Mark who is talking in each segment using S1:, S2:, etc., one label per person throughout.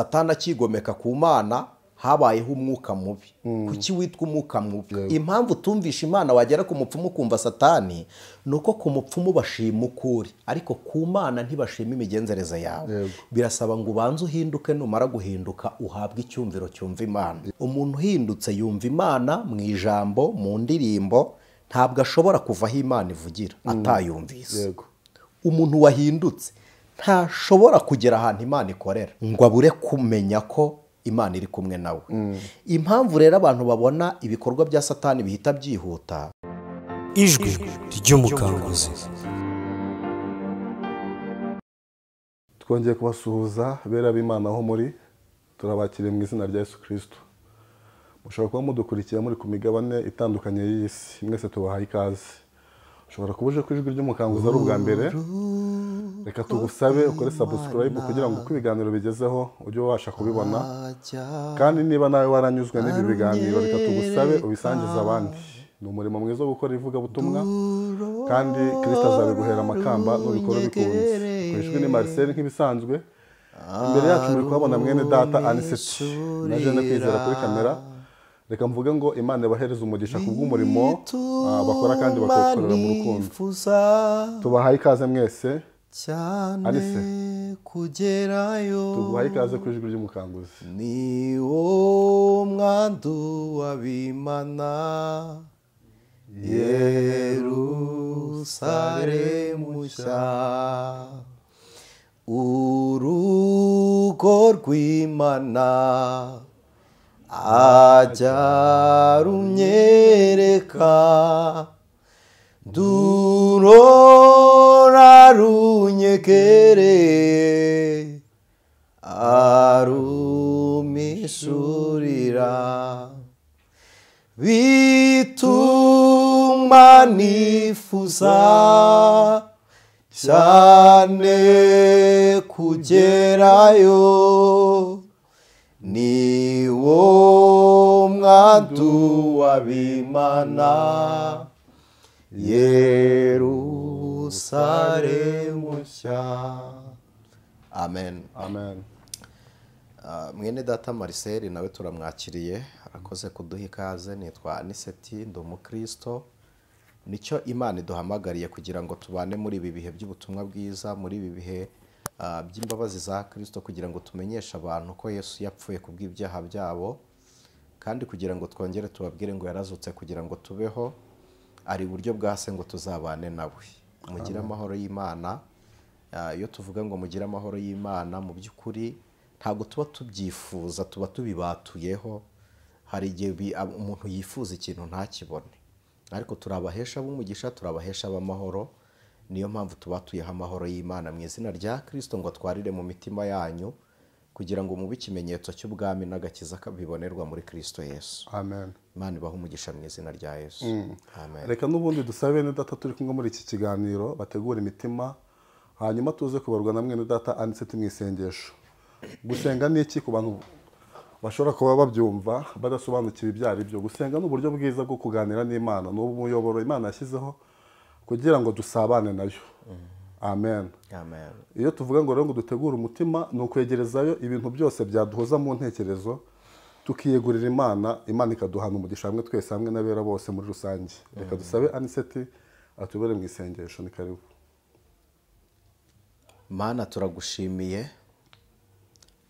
S1: Satani akigomeka ku Mana habayeho umwuka mubi. Kuki witwa umwuka mubi? Impamvu tumvisha Imana wagera ku mupfumu kumva Satani nuko ku mupfumu bashima ukuri, ariko ku Mana ntibashima imigenzereze yawe. Birasaba ngo ubanze uhinduke, numara guhinduka uhabwe icyumviro cyumva Imana. Umuntu uhindutse yumva Imana mu ijambo, mu ndirimbo, ntabwo ashobora kuvaho Imana ivugira atayumvise. Umuntu wahindutse ntashobora kugera ahantu Imana ikorera ngo abure kumenya ko Imana iri kumwe nawe. Impamvu rero abantu babona ibikorwa bya Satani bihita byihuta.
S2: Ijwi ry'umukanguzi.
S3: Twongeye kubasuhuza bera b'Imana aho muri, turabakiriye mu izina rya Yesu Kristo. Mushobora kuba mudukurikiye muri ku migabane itandukanye y'isi, mwese tubahaye ikaze. Ushobora kubuje ku ijwi ry'umukanguzi ari ubwa mbere, reka tugusabe ukore subscribe kugira ngo uko ibiganiro bigezeho ujye ubasha kubibona, kandi niba nawe waranyuzwe n'ibi biganiro reka tugusabe ubisangize abandi. Ni umurimo mwiza wo gukora ivugabutumwa, kandi Kristo azabiguhera amakamba n'ubikora bikunze. Ku ijwi ni Marcel nk'ibisanzwe, imbere yacu muri kuhabona mwene data Anicet naje no kwizera kuri kamera. Reka mvuge ngo Imana ibahereze umugisha kubw'umurimo bakora kandi bakawukorera mu rukundo. Tubahaye ikaze mwese. Anicet
S1: kugerayo
S3: tubahaye ikaze ku ijwi ry'umukanguzi.
S1: Ni wo mwandu w'Imana Yerusalemu nshya, urugo rw'Imana ajya runyereka, durora runyegereye arumishurira, bituma nifuza cyane kugerayo. Ni wo mwandu w'Imana Yerusalemu nshya. Amen.
S3: Amen.
S1: Mwene data Marcel nawe turamwakiriye, arakoze kuduha ikaze. Nitwa Anicet, ndi umukristo. Nicyo Imana iduhamagariye kugira ngo tubane muri ibi bihe by'ubutumwa bwiza, muri ibi bihe by'imbabazi za Kristo, kugira ngo tumenyeshe abantu ko Yesu yapfuye kubw'ibyaha byabo, kandi kugira ngo twongere tubabwire ngo yarazutse kugira ngo tubeho, ari buryo bwa se ngo tuzabane nawe. Mugire amahoro y'Imana. Iyo tuvuga ngo mugire amahoro y'Imana, mu by'ukuri ntabwo tuba tubyifuza, tuba tubibatuyeho. Hari igihe umuntu yifuza ikintu ntakibone, ariko turabahesha b'umugisha, turabahesha b'amahoro. Niyo mpamvu tubatuyeho amahoro y'Imana mu izina rya Kristo ngo atwarire mu mitima yanyu, kugira ngo mube ikimenyetso cy'ubwami n'agakiza bibonerwa muri Kristo Yesu.
S3: Amen.
S1: Imana ibahe umugisha mu izina rya Yesu. Amen.
S3: Reka n'ubundi dusabe bene data turi kumwe muri iki kiganiro bategura imitima, hanyuma tuze kubarwa na mwene data Anicet mu isengesho. Gusenga ni iki ku bantu bashobora kuba babyumva badasobanukiwe ibyo ari byo? Gusenga ni uburyo bwiza bwo kuganira n'Imana, ni umuyoboro Imana yashyizeho kugira ngo dusabane nayo. Amen.
S1: Amen.
S3: Iyo tuvuga ngo rero ngo dutegure umutima, ni ukwegerezayo ibintu byose byaduhoza mu ntekerezo, tukiyegurira Imana, Imana ikaduhana umugisha hamwe twese, hamwe n'abera bose muri rusange. Reka dusabe Anicet atubere mu isengesho. Ni karibu.
S1: Mana, turagushimiye,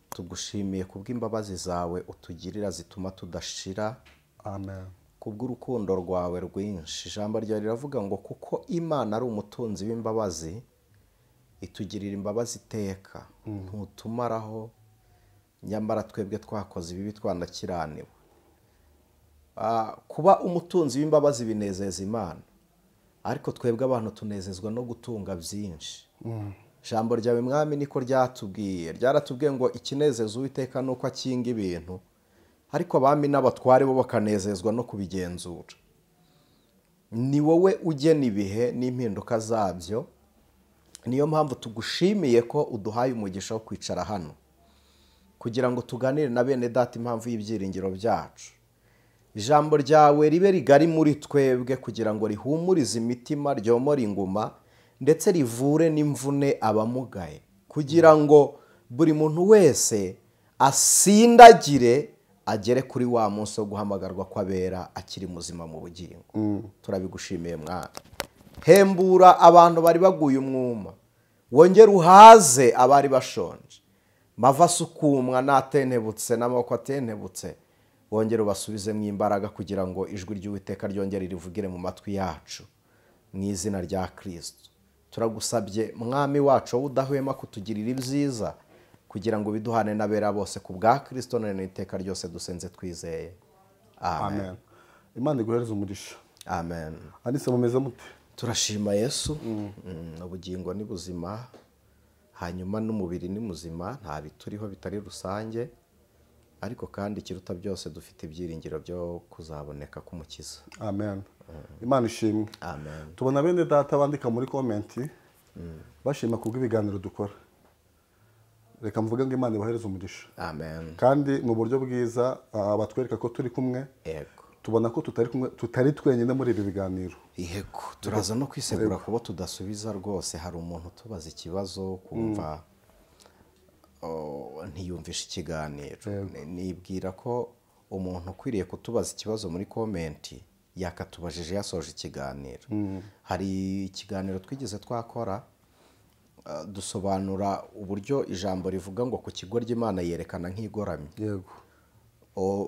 S1: tugushimiye kubw'imbabazi zawe utugirira zituma tudashira.
S3: Amen.
S1: Kubw'urukundo rwawe rwinshi. Ijambo ryawe riravuga ngo kuko Imana ari umutunzi w'imbabazi, itugirira imbabazi iteka, ntutumaraho, nyamara twebwe twakoze ibibi twanakiraniwe. Kuba umutunzi w'imbabazi binezeza Imana, ariko twebwe abantu tunezezwa no gutunga byinshi. Ijambo ryawe Mwami niko ryaratubwiye ngo ikinezeza Uwiteka nuko akinga ibintu, ariko abami n'abatware bo bakanezezwa no kubigenzura. Ni wowe ugena ibihe n'impinduka zabyo. Niyo mpamvu tugushimiye ko uduhaye umugisha wo kwicara hano, kugira ngo tuganire na bene data impamvu y'ibyiringiro byacu. Ijambo ryawe ribe rigari muri twebwe, kugira ngo rihumurize imitima, ryomore inguma, ndetse rivure n'imvune abamugaye, kugira ngo buri muntu wese asindagire agere kuri wa munsi wo guhamagarwa kw'abera akiri muzima mu bugingo. Turabigushimiye mwana. Hembura abantu bari baguye umwuma, wongere uhaze abari bashonje, mava asukumwa n'atentebutse n'amaboko atentebutse, wongere ubasubizemo imbaraga kugira ngo ijwi ry'Uwiteka ryongere rivugire mu matwi yacu mu izina rya Kristo. Turagusabye mwami wacu wowe udahwema kutugirira ibyiza kugira ngo biduhane n'abera bose ku bwa Kristo none n'iteka ryose dusenze twizeye. Amen.
S3: Imana iguhereze umugisha.
S1: Amen.
S3: Anise mumeze mute?
S1: Turashima Yesu. Ubugingo ni buzima, hanyuma n'umubiri ni muzima, nta bituriho bitari rusange, ariko kandi ikiruta byose dufite ibyiringiro byo kuzaboneka k'umukiza.
S3: Amen. Imana ishimwe.
S1: Amen.
S3: Tubona bene data bandika muri komenti bashima kubw'ibiganiro dukora. Reka mvuge ngo Imana ibahereze umugisha.
S1: Amen.
S3: Kandi mu buryo bwiza batwereka ko turi kumwe.
S1: Yego.
S3: Tubona ko tutari twenyine muri ibi biganiro.
S1: Yego, turaza no kwisegura kubo tudasubiza rwose. Hari umuntu tubaza ikibazo kumva ntiyumvisha ikiganiro. Nibwira ko umuntu ukwiriye kutubaza ikibazo muri komenti yakatubajije yasoje ikiganiro. Hari ikiganiro twigeze twakora dusobanura uburyo ijambo rivuga ngo ku kigoryi Imana yerekana nk'igoramye.
S3: Yego.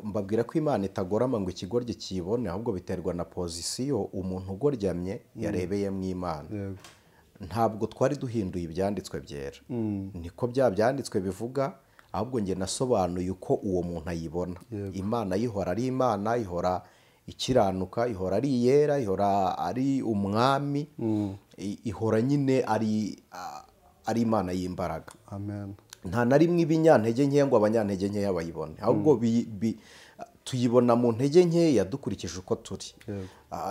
S1: Mbabwira ko Imana itagorama ngo ikigoryi kibone, ahubwo biterwa na pozisiyo umuntu ugoryamye yarebeyemo Imana.
S3: Yego.
S1: Ntabwo twari duhinduye ibyanditswe byera, niko bya byanditswe bivuga, ahubwo nge nasobanuye uko uwo muntu ayibona. Imana yihora ari Imana, ihora ikiranuka, ihora ari iyera, ihora ari umwami, ihora nyine ari Imana y'imbaraga.
S3: Amen.
S1: Nta na rimwe ibinyantege nkeya ngo abanyantege nkeya bayibone, ahubwo tuyibona mu ntege nkeya dukurikije uko turi.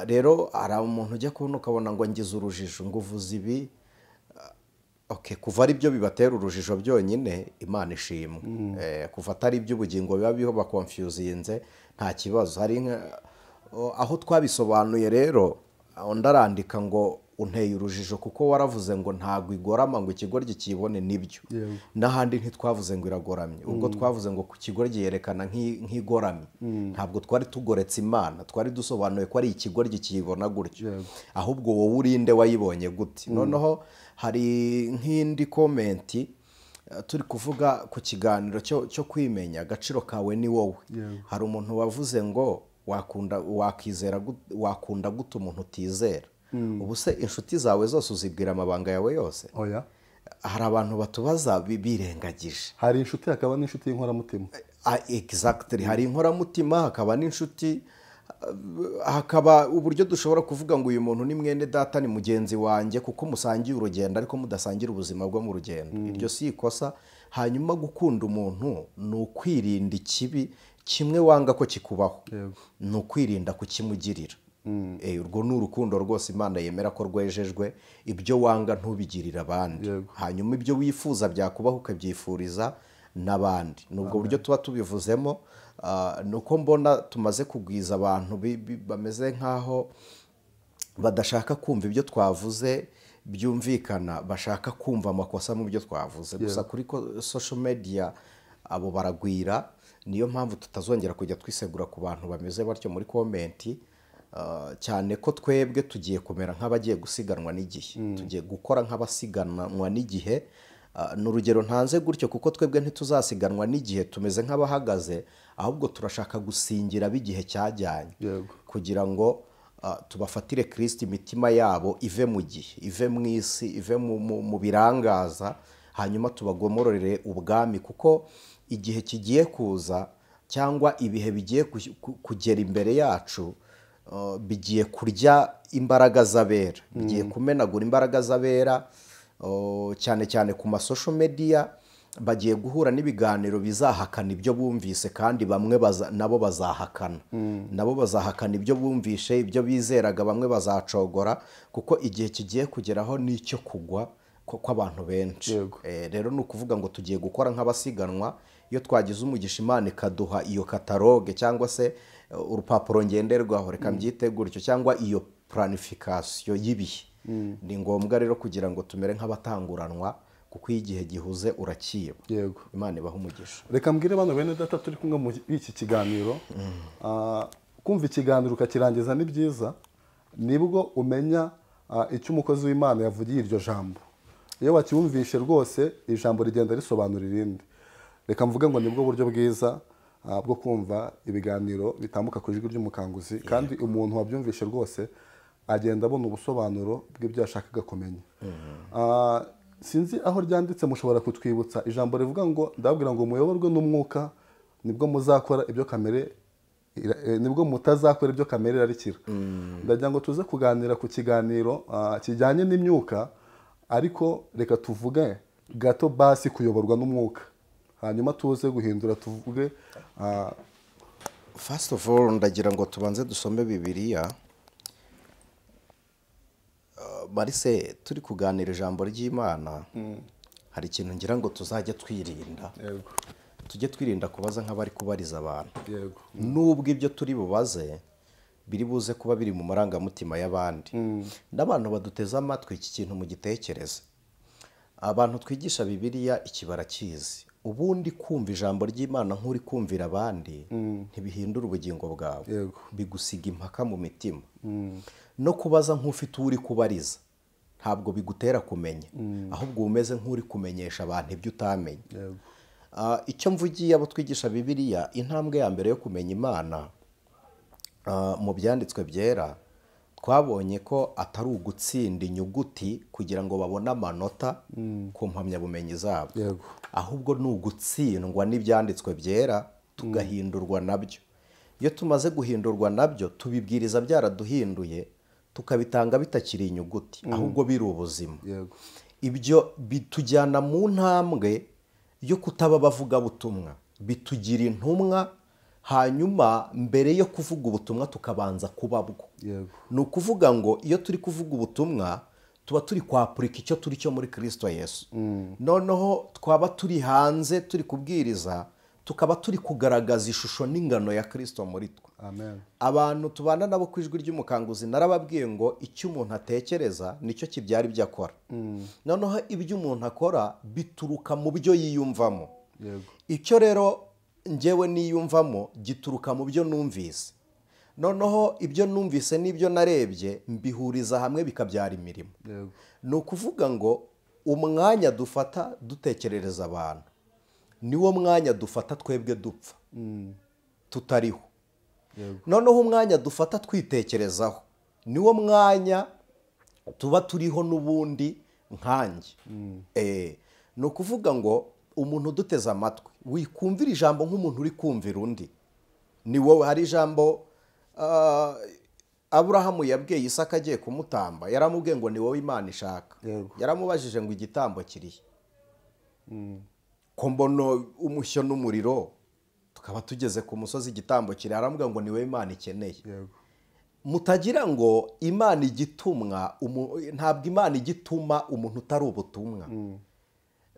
S1: Rero hari umuntu ujya kubona ukabona ngo ngize urujijo, ngo uvuze ibi, kuva ari byo bibatera urujijo byonyine Imana ishimwe. Kuva atari iby'ubugingo biba biho bakonfyuzinze nta kibazo. Hari aho twabisobanuye rero ndarandika ngo unteye urujijo kuko waravuze ngo ntago igorama ngo ikigoryi kibone nibyo. N'ahandi ntitwavuze ngo iragoramye, ubwo twavuze ngo ku kigoryi yerekana nk'igoramye. Ntabwo twari tugoretse Imana, twari dusobanuye ko ari ikigoryi kibona gutyo. Ahubwo wowe urinde wayibonye gute? Noneho hari nk'indi komenti turi kuvuga ku kiganiro cyo kwimenya agaciro kawe ni wowe. Hari umuntu wavuze ngo wakunda gute umuntu utizera? Ubu se inshuti zawe zose uzibwira amabanga yawe yose?
S3: Oya.
S1: Hari abantu batubaza birengagije.
S3: Hari inshuti hakaba n'inshuti y'inkoramutima.
S1: Exactly, hari inkoramutima hakaba n'inshuti, hakaba uburyo dushobora kuvuga ngo uyu muntu ni mwene data, ni mugenzi wanjye kuko musangiye urugendo ariko mudasangira ubuzima bwo mu rugendo. Iryo si ikosa. Hanyuma gukunda umuntu ni ukwirinda ikibi kimwe wanga ko kikubaho, ni ukwirinda kukimugirira. Urwo ni urukundo rwose Imana yemera ko rwejejwe. Ibyo wanga ntubigirire abandi, hanyuma ibyo wifuza byakubaho ukabyifuriza n'abandi. Nubwo buryo tuba tubivuzemo. Nuko mbona tumaze kugwiza abantu bameze nk'aho badashaka kumva ibyo twavuze byumvikana, bashaka kumva amakosa mu byo twavuze. Gusa kuri social media abo baragwira, niyo mpamvu tutazongera kujya twisegura ku bantu bameze batyo muri komenti. Cyane ko twebwe tugiye kumera nk'abagiye gusiganwa n'igihe, tugiye gukora nk'abasiganwa n'igihe. N'urugero ntanze gutyo kuko twebwe ntituzasiganwa n'igihe, tumeze nk'abahagaze, ahubwo turashaka gusingira b'igihe cyajyanye kugira ngo tubafatire Kristo imitima yabo ive mu gihe, ive mu isi, ive mu birangaza, hanyuma tubagomororere ubwami, kuko igihe kigiye kuza cyangwa ibihe bigiye kugera imbere yacu bigiye kurya imbaraga z'abera, bigiye kumenagura imbaraga z'abera. Cyane cyane ku masosho media bagiye guhura n'ibiganiro bizahakana ibyo bumvise, kandi bamwe nabo bazahakana, nabo bazahakana ibyo bumvishe, ibyo bizeraga bamwe bazacogora, kuko igihe kigiye kugeraho n'icyo kugwa kw'abantu benshi. Rero ni ukuvuga ngo tugiye gukora nk'abasiganwa. Iyo twagize umugisha Imana ikaduha iyo kataloge cyangwa se urupapuro ngenderwaho, reka mbyite gutyo, cyangwa iyo planification y'ibihe, ni ngombwa rero kugira ngo tumere nk'abatanguranwa kuko iyo igihe gihuze urakiba.
S3: yego
S1: Imana ibaha umugisha.
S3: reka mbwire bano bene data turi kumwe muri iki kiganiro, kumva ikiganiro ukakirangiza ni byiza, nibwo umenya icyo umukozi w'Imana yavugiye iryo jambo. Iyo wacyumvishe rwose ijambo rigenda risobanura irindi. Reka mvuge ngo nibwo buryo bwiza bwo kumva ibiganiro bitambuka ku ijwi ry'umukanguzi, kandi umuntu wabyumvishe rwose agenda abona ubusobanuro bw'ibyo yashakaga kumenya. Sinzi aho ryanditse, mushobora kutwibutsa ijambo rivuga ngo, ndababwira ngo muyoborwe n'umwuka nibwo muzakora ibyo kamere, nibwo mutazakora ibyo kamere irarikira. Ndagira ngo tuze kuganira ku kiganiro kijyanye n'imyuka, ariko reka tuvuge gato basi kuyoborwa n'umwuka, hanyuma tuze guhindura tuvuge.
S1: First of all, ndagira ngo tubanze dusome Bibiliya. Marise, turi kuganira ijambo ry'Imana, hari ikintu ngira ngo tuzajya twirinda.
S3: Yego.
S1: Tujye twirinda kubaza nk'abari kubariza abantu.
S3: Yego.
S1: Nubwo ibyo turi bubaze biri buze kuba biri mu marangamutima y'abandi. N'abantu baduteze amatwi iki kintu mu gitekereze. Abantu twigisha Bibiliya iki barakizi. Ubundi kumva ijambo ry'Imana nk'uri kumvira abandi ntibihindura ubugingo bwawe.
S3: Yego.
S1: Bigusiga impaka mu mitima. No kubaza nk'ufite uri kubariza ntabwo bigutera kumenya, ahubwo umeze nk'uri kumenyesha abantu ibyo utamenye.
S3: Yego.
S1: Icyo mvugiye abo twigisha Bibiliya, intambwe ya mbere yo kumenya Imana mu byanditswe byera, twabonye ko atari ugutsinda inyuguti kugira ngo babone amanota ku mpamyabumenyi zabo.
S3: Yego.
S1: Ahubwo ni ugutsindwa n'ibyanditswe byera tugahindurwa nabyo. Iyo tumaze guhindurwa nabyo, tubibwiriza byaraduhinduye, tukabitanga bitakiri inyuguti, ahubwo biri ubuzima.
S3: Yego.
S1: Ibyo bitujyana mu ntambwe yo kutaba bavuga butumwa, bitugira intumwa, hanyuma mbere yo kuvuga ubutumwa tukabanza kuba bwo.
S3: Yego.
S1: Ni ukuvuga ngo iyo turi kuvuga ubutumwa tuba turi kwapurika icyo turi cyo muri Kristo Yesu. Noneho twaba turi hanze turi kubwiriza, tukaba turi kugaragaza ishusho n'ingano ya Kristo muri twe.
S3: Amen.
S1: Abantu tubana nabo ku ijwi ry'umukanguzi narababwiye ngo icyo umuntu atekereza nicyo kibyara ibyo akora. Noneho ibyo umuntu akora bituruka mu byo yiyumvamo.
S3: Yego.
S1: Icyo rero njyewe niyumvamo gituruka mu byo numvise. Noneho ibyo numvise n'ibyo narebye mbihuriza hamwe bikabyara imirimo.
S3: Yego.
S1: Ni ukuvuga ngo umwanya dufata dutekerereza abantu niwo mwanya dufata twebwe dupfa tutariho.
S3: Yego.
S1: Noneho umwanya dufata twitekerezaho niwo mwanya tuba turiho n'ubundi nkanjye. Ni ukuvuga ngo umuntu uduteze amatwi wikumvira ijambo nk'umuntu uri kumvira undi. Ni wowe, hari ijambo Aburahamu yabwiye Isaka agiye kumutamba, yaramubwiye ngo ni wowe Imana ishaka.
S3: Yego.
S1: Yaramubajije ngo igitambo kirihe? Ko mbona umushyo n'umuriro, tukaba tugeze ku musozi igitambo kiri, aramubwira ngo ni wowe Imana ikeneye.
S3: Yego.
S1: Mutagira ngo Imana igitumwa, ntabwo Imana igituma umuntu utari ubutumwa.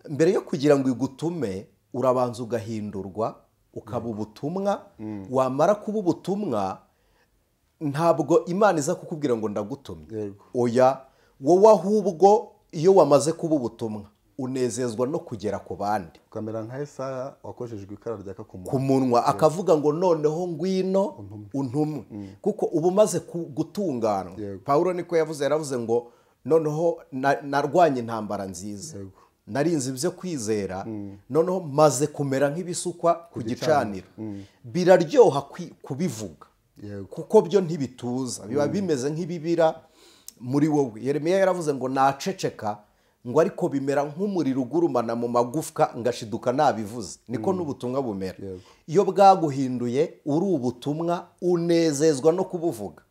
S1: Mbere yo kugira ngo igutume urabanza ugahindurwa ukaba ubutumwa. Wamara kuba ubutumwa ntabwo Imana iza kukubwira ngo ndagutumye.
S3: Yego.
S1: Oya, wowe ahubwo iyo wamaze kuba ubutumwa unezezwa no kugera ku bandi.
S3: Ukamera nka Yesaya wakojejwe ikara ryaka
S1: ku munwa, akavuga ngo noneho ngwino untumwe. Kuko uba umaze gutungana.
S3: Yego.
S1: Pawulo niko yavuze, yaravuze ngo noneho narwanye intambara nziza.
S3: Yego.
S1: Narinze ibyo kwizera, noneho maze kumera nk'ibisukwa ku gicaniro. Biraryoha kubivuga.
S3: Yego.
S1: Kuko byo ntibituza, biba bimeze nk'ibibira muri wowe. Yeremiya yaravuze ngo naceceka ngo ariko bimera nk'umuriro ugurumana mu magufwa ngashiduka nabivuze. Niko n'ubutumwa bumera.
S3: Yego.
S1: Iyo bwaguhinduye uri ubutumwa unezezwa no kubuvuga.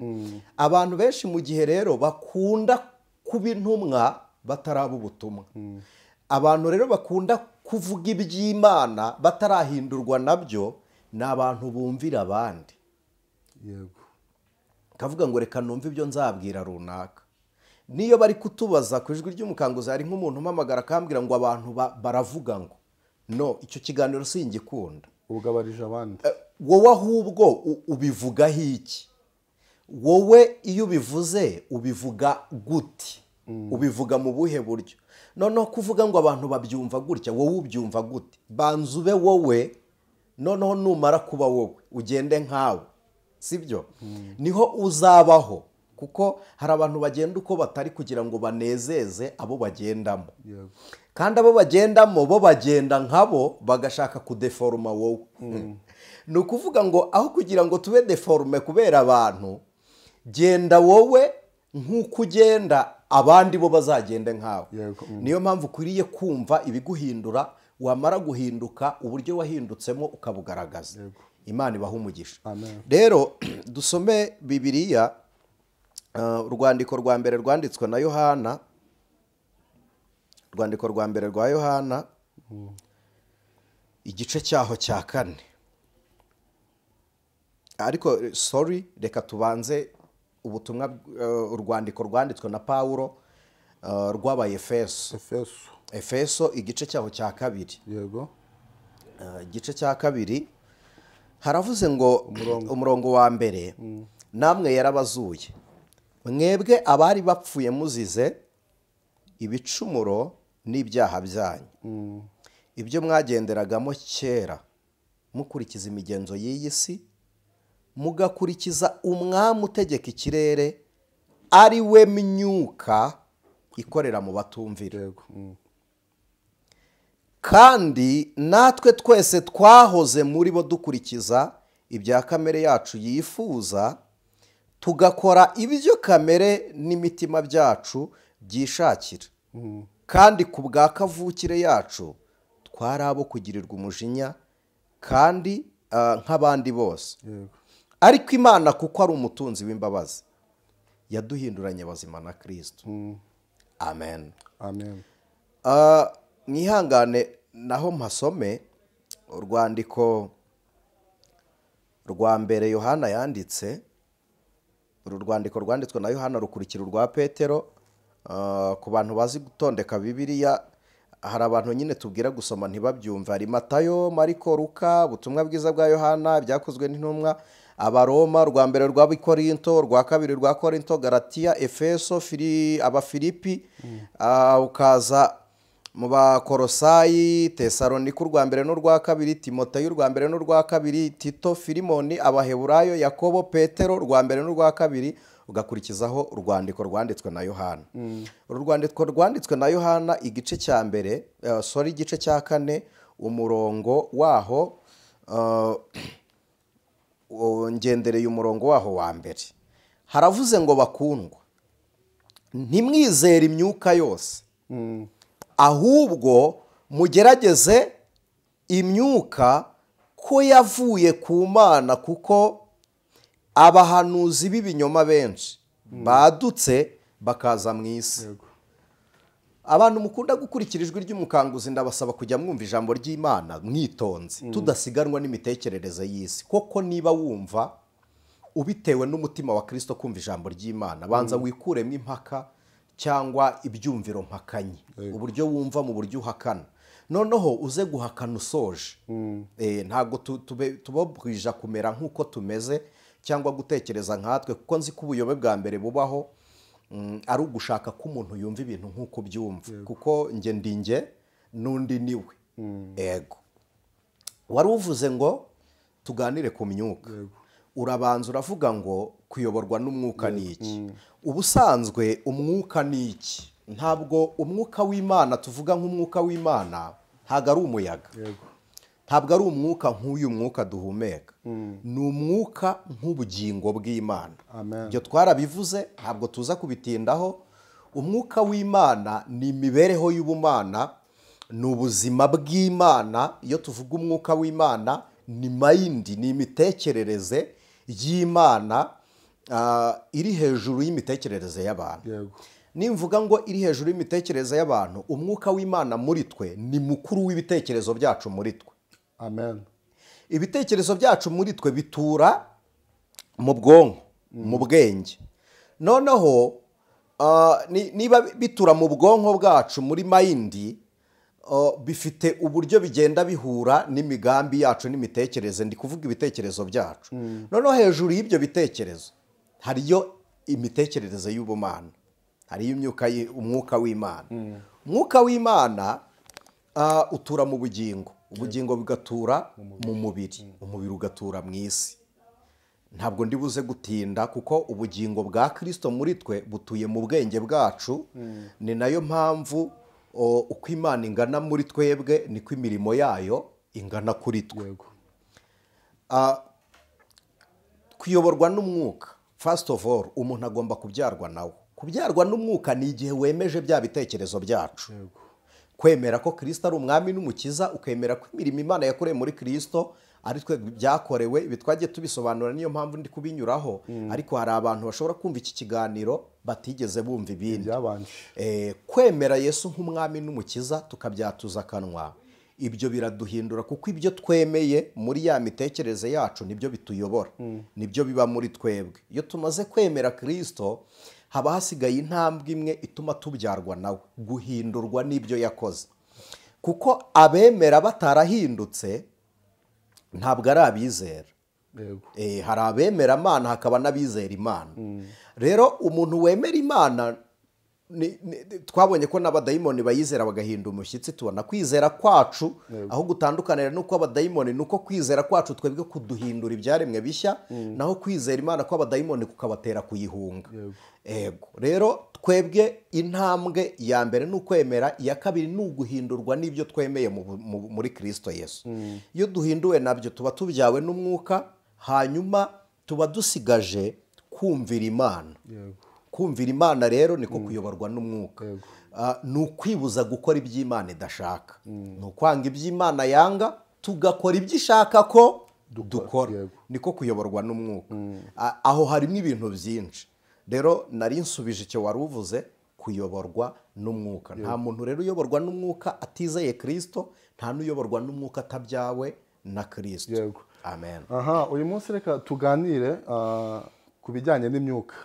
S1: Abantu benshi mu gihe rero bakunda kuba intumwa bataraba ubutumwa. Abantu rero bakunda kuvuga iby'Imana batarahindurwa nabyo ni abantu bumvira abandi.
S3: Yego.
S1: Kavuga ngo reka numve ibyo nzabwira runaka. Niyo bari kutubaza ku ijwi ry'umukanguzi, hari nk'umuntu umpamagara akambwira ngo abantu baravuga ngo no, icyo kiganiro singikunda.
S3: Ugabarije abandi.
S1: Wowe ahubwo ubivugaho iki? Wowe iyo ubivuze ubivuga gute? ubivuga mu buhe buryo noneho kuvuga ngo abantu babyumva gutya wowe ubyumva gute banza ube wowe noneho numara kuba wowe ugende nkawe sibyo niho uzabaho kuko hari abantu bagenda uko batari kugira ngo banezeze abo bagendamo kandi abo bagendamo bo bagenda nkabo bagashaka kudeforma wowe ni ukuvuga ngo aho kugira ngo tube deforme kubera abantu genda wowe nk'uko ugenda abandi bo bazagende nkawe niyo mpamvu ukwiriye kumva ibiguhindura wamara guhinduka uburyo wahindutsemo ukabugaragaza Imana ibaha umugisha rero dusome Bibiliya urwandiko rwa mbere rwanditswe na Yohana urwandiko rwa mbere rwa Yohana igice cyaho cya 4 ariko reka tubanze ubutumwa urwandiko rwanditswe na Paulo rw'Abayefeso Efeso igice cyaho cya 2 yego igice cya 2 haravuze ngo umurongo wa mbere namwe yarabazuye mwebwe abari bapfuye muzize ibicumuro n'ibyaha byanyu ibyo mwagenderagamo kera mukurikiza imigenzo y'iyi si mugakurikiza umwami utegeka ikirere ari we myuka ikorera mu batumvira kandi natwe twese twahoze muri bo dukurikiza ibya kamere yacu yifuza tugakora ibyo kamere n'imitima byacu byishakira kandi ku bwa kavukire yacu twari abo kugirirwa umujinya kandi nk'abandi bose ariko Imana kuko ari umutunzi w'imbabazi yaduhinduranye bazima na Kristo amen mwihangane naho mpasome urwandiko rwa mbere Yohana yanditse uru rwandiko rwanditswe na Yohana rukurikira urwa Petero ku bantu bazi gutondeka Bibiliya hari abantu nyine tubwira gusoma ntibabyumva hari Matayo Mariko Luka ubutumwa bwiza bwa Yohana byakozwe n'intumwa Abaroma rwa mbere rwa Bikorinto rwa kabiri rwa Korinto Galatiya Efeso Abafilipi ukaza mu Bakorosayi Tesalonike rwa mbere n'urwa kabiri Timoteyo rwa mbere n'urwa kabiri Tito Filimoni Abaheburayo Yakobo Petero rwa mbere n'urwa kabiri ugakurikizaho urwandiko rwanditswe na Yohana uru rwandiko rwanditswe na Yohana igice cya mbere igice cya 4 umurongo waho ngendereye umurongo waho wa mbere haravuze ngo bakundwa ntimwizere imyuka yose ahubwo mugerageze imyuka ko yavuye ku Mana kuko abahanuzi b'ibinyoma benshi badutse bakaza mu isi abantu mukunda gukurikira ijwi ry'umukanguzi ndabasaba kujya mwumva ijambo ry'Imana mwitonze tudasiganwa n'imitekerereze y'isi koko niba wumva ubitewe n'umutima wa Kristo kumva ijambo ry'Imana banza wikuremo impaka cyangwa ibyumviro mpakanye uburyo wumva mu buryo uhakana noneho uze guhakana usoje ntago tubabwija kumera nk'uko tumeze cyangwa gutekereza nkatwe kuko nzi ko ubuyobe bwa mbere bubaho ari ugushaka ko umuntu yumva ibintu nk'uko byumva kuko njye n'undi niwe ego wari uvuze ngo tuganire ku myuka urabanza uravuga ngo kuyoborwa n'umwuka ni iki ubusanzwe umwuka ni iki ntabwo umwuka w'Imana tuvuga nk'umwuka w'Imana ntabwo ari umuyaga ntabwo ari umwuka nk'uyu mwuka duhumeka ni umwuka nk'ubugingo bw'Imana ibyo twarabivuze ntabwo tuza kubitindaho umwuka w'Imana ni imibereho y'ubumana ni ubuzima bw'Imana iyo tuvuga umwuka w'Imana ni mayindi ni imitekerereze y'Imana iri hejuru y'imitekerereze y'abantu nimvuga ngo iri hejuru y'imitekerereze y'abantu umwuka w'Imana muri twe ni mukuru w'ibitekerezo byacu muri twe
S3: amen
S1: ibitekerezo byacu muri twe bitura mu bwonko mu bwenge noneho niba bitura mu bwonko bwacu muri mayindi bifite uburyo bigenda bihura n'imigambi yacu n'imitekerereze ndi kuvuga ibitekerezo byacu noneho hejuru y'ibyo bitekerezo hariyo imitekerereze y'ubumana hariyo umwuka w'Imana. Umwuka w'Imana utura mu bugingo, ubugingo bugatura mu mubiri, umubiri ugatura mu isi. Ntabwo ndi buze gutinda kuko ubugingo bwa Kristo muri twe butuye mu bwenge bwacu, ni nayo mpamvu uko Imana ingana muri twebwe niko imirimo yayo ingana kuri twe. Kuyoborwa n'umwuka, first of all umuntu agomba kubyarwa nawo. Kubyarwa n'umwuka ni igihe wemeje bya bitekerezo byacu, kwemera ko Kristo ari umwami n'umukiza, ukemera ko imirimo Imana yakoreye muri Kristo ari twe byakorewe. Ibi twagiye tubisobanura, niyo mpamvu ndi kubinyuraho, ariko hari abantu bashobora kumva iki kiganiro batigeze bumva ibindi. Kwemera Yesu nk'umwami n'umukiza tukabyatuza akanwa, ibyo biraduhindura, kuko ibyo twemeye muri ya mitekerereze yacu nibyo bituyobora, nibyo biba muri twebwe. Iyo tumaze kwemera Kristo, haba hasigaye intambwe imwe ituma tubyarwa nawe, guhindurwa n'ibyo yakoze. Kuko abemera batarahindutse ntabwo ari abizera. Hari abemera Imana hakaba n'abizera Imana. Rero umuntu wemera Imana, twabonye ko n'abadayimoni bayizera bagahinda umushyitsi. Tubona kwizera kwacu aho gutandukanira n'uko abadayimoni, nuko kwizera kwacu twebwe kuduhindura ibyaremwe bishya, naho kwizera Imana kw'abadayimoni kukabatera kuyihunga. Rero twebwe intambwe ya mbere ni ukwemera, iya kabiri ni uguhindurwa n'ibyo twemeye muri Kristo Yesu. Iyo duhinduwe nabyo tuba tubyawe n'umwuka, hanyuma tuba dusigaje kumvira Imana. Kumvira Imana rero niko kuyoborwa n'umwuka. Ni ukwibuza gukora iby'Imana idashaka, ni ukwanga iby'Imana yanga tugakora ibyo ishaka ko dukora, niko kuyoborwa n'umwuka. Aho harimo ibintu byinshi. Rero nari nsubije icyo wari uvuze, kuyoborwa n'umwuka. Nta muntu rero uyoborwa n'umwuka atizeye Kristo, nta n'uyoborwa n'umwuka atabyawe na Kristo. Amen.
S3: Uyu munsi reka tuganire ku bijyanye n'imyuka.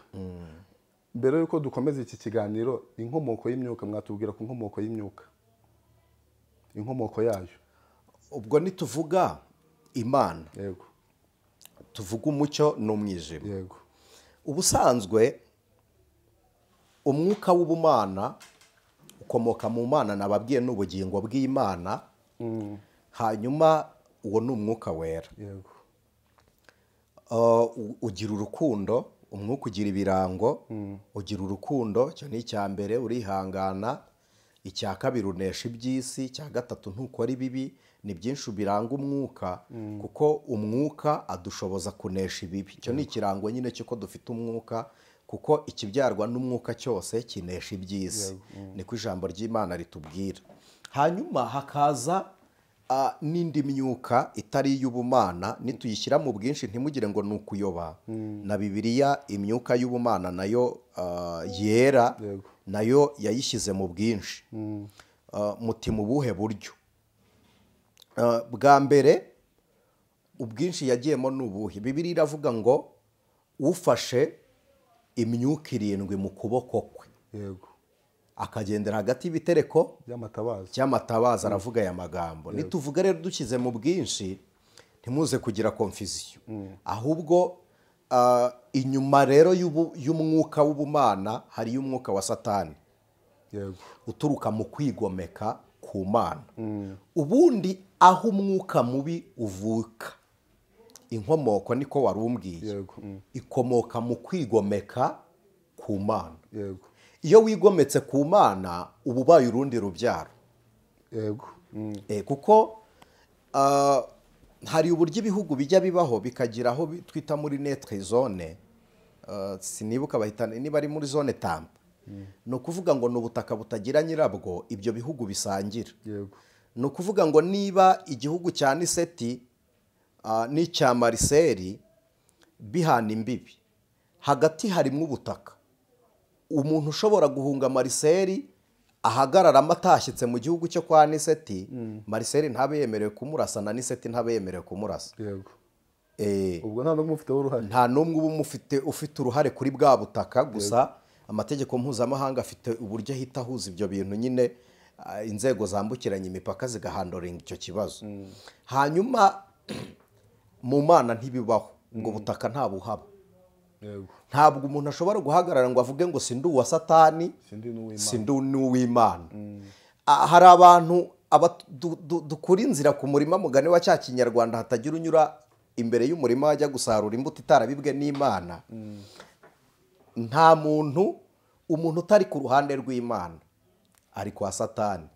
S3: Mbere yuko dukomeza iki kiganiro, inkomoko y'imyuka, mwatubwira ku nkomoko y'imyuka, inkomoko yayo.
S1: Ubwo nituvuga Imana, tuvuga umucyo n'umwijima. Ubusanzwe umwuka w'ubumana ukomoka mu Mana, nababwiye n'ubugingo bw'Imana, hanyuma uwo ni umwuka wera. Ugira urukundo, umwuka ugira ibirango, ugira urukundo, icyo ni icya mbere, urihangana. Icya kabiri unesha iby'isi. Icya gatatu ntukora ibibi. Ni byinshi biranga umwuka, kuko umwuka adushoboza kunesha ibibi. Icyo ni ikirango nyine cy'uko dufite umwuka, kuko ikibyarwa n'umwuka cyose kinesha iby'isi, niko ijambo ry'Imana ritubwira. Hanyuma hakaza n'indi myuka itari iy'ubumana, nituyishyira mu bwinshi ntimugire ngo ni ukuyoba. Na Bibiliya imyuka y'ubumana nayo yera, nayo yayishyize mu bwinshi. Muti mu buhe buryo? Bwa mbere ubwinshi yagiyemo ni ubuhe? Bibiliya iravuga ngo ufashe imyuka 7 mu kuboko kwe, akagendera hagati y'ibitereko by'amatabaza, aravuga aya magambo. Nituvuga rero dushyize mu bwinshi, ntimuze kugira confusion, ahubwo inyuma rero y'umwuka w'ubumana hari umwuka wa Satani, uturuka mu kwigomeka ku Mana. Ubundi aho umwuka mubi uvuka, inkomoko niko warumbwiye, ikomoka mu kwigomeka ku Mana. Iyo wigometse ku Mana uba ubaye urundi rubyaro. Kuko hari uburyo ibihugu bijya bibaho bikagira aho twita muri netre zone, sinibuka bahitana niba ari muri zone tampa. Ni ukuvuga ngo ni ubutaka butagira nyirabwo ibyo bihugu bisangira. Ni ukuvuga ngo niba igihugu cya Anicet n'icya Marseille bihana imbibi, hagati harimo ubutaka, umuntu ushobora guhunga Marseille ahagararamo atashyitse mu gihugu cyo kwa Anicet, Marseille ntabe yemerewe kumurasa, na Anicet ntabe yemerewe kumurasa.
S3: Ubwo nta n'umwe ufite uruhare,
S1: nta n'umwe uba ufite uruhare kuri bwa butaka. Gusa amategeko mpuzamahanga afite uburyo ahita ahuza ibyo bintu, nyine inzego zambukiranya imipaka zigahandoringa icyo kibazo. Hanyuma mu Mana ntibibaho ngo ubutaka nta buhaba. ntabwo umuntu ashobora guhagarara ngo avuge ngo sindi uwa satani sindi n'uw'Imana. Hari abantu dukura inzira ku murima mugani wa cya kinyarwanda hatagira unyura imbere y'umurima wajya gusarura imbuto itarabibwe n'Imana. Nta muntu utari ku ruhande rw'Imana ari kwa satani,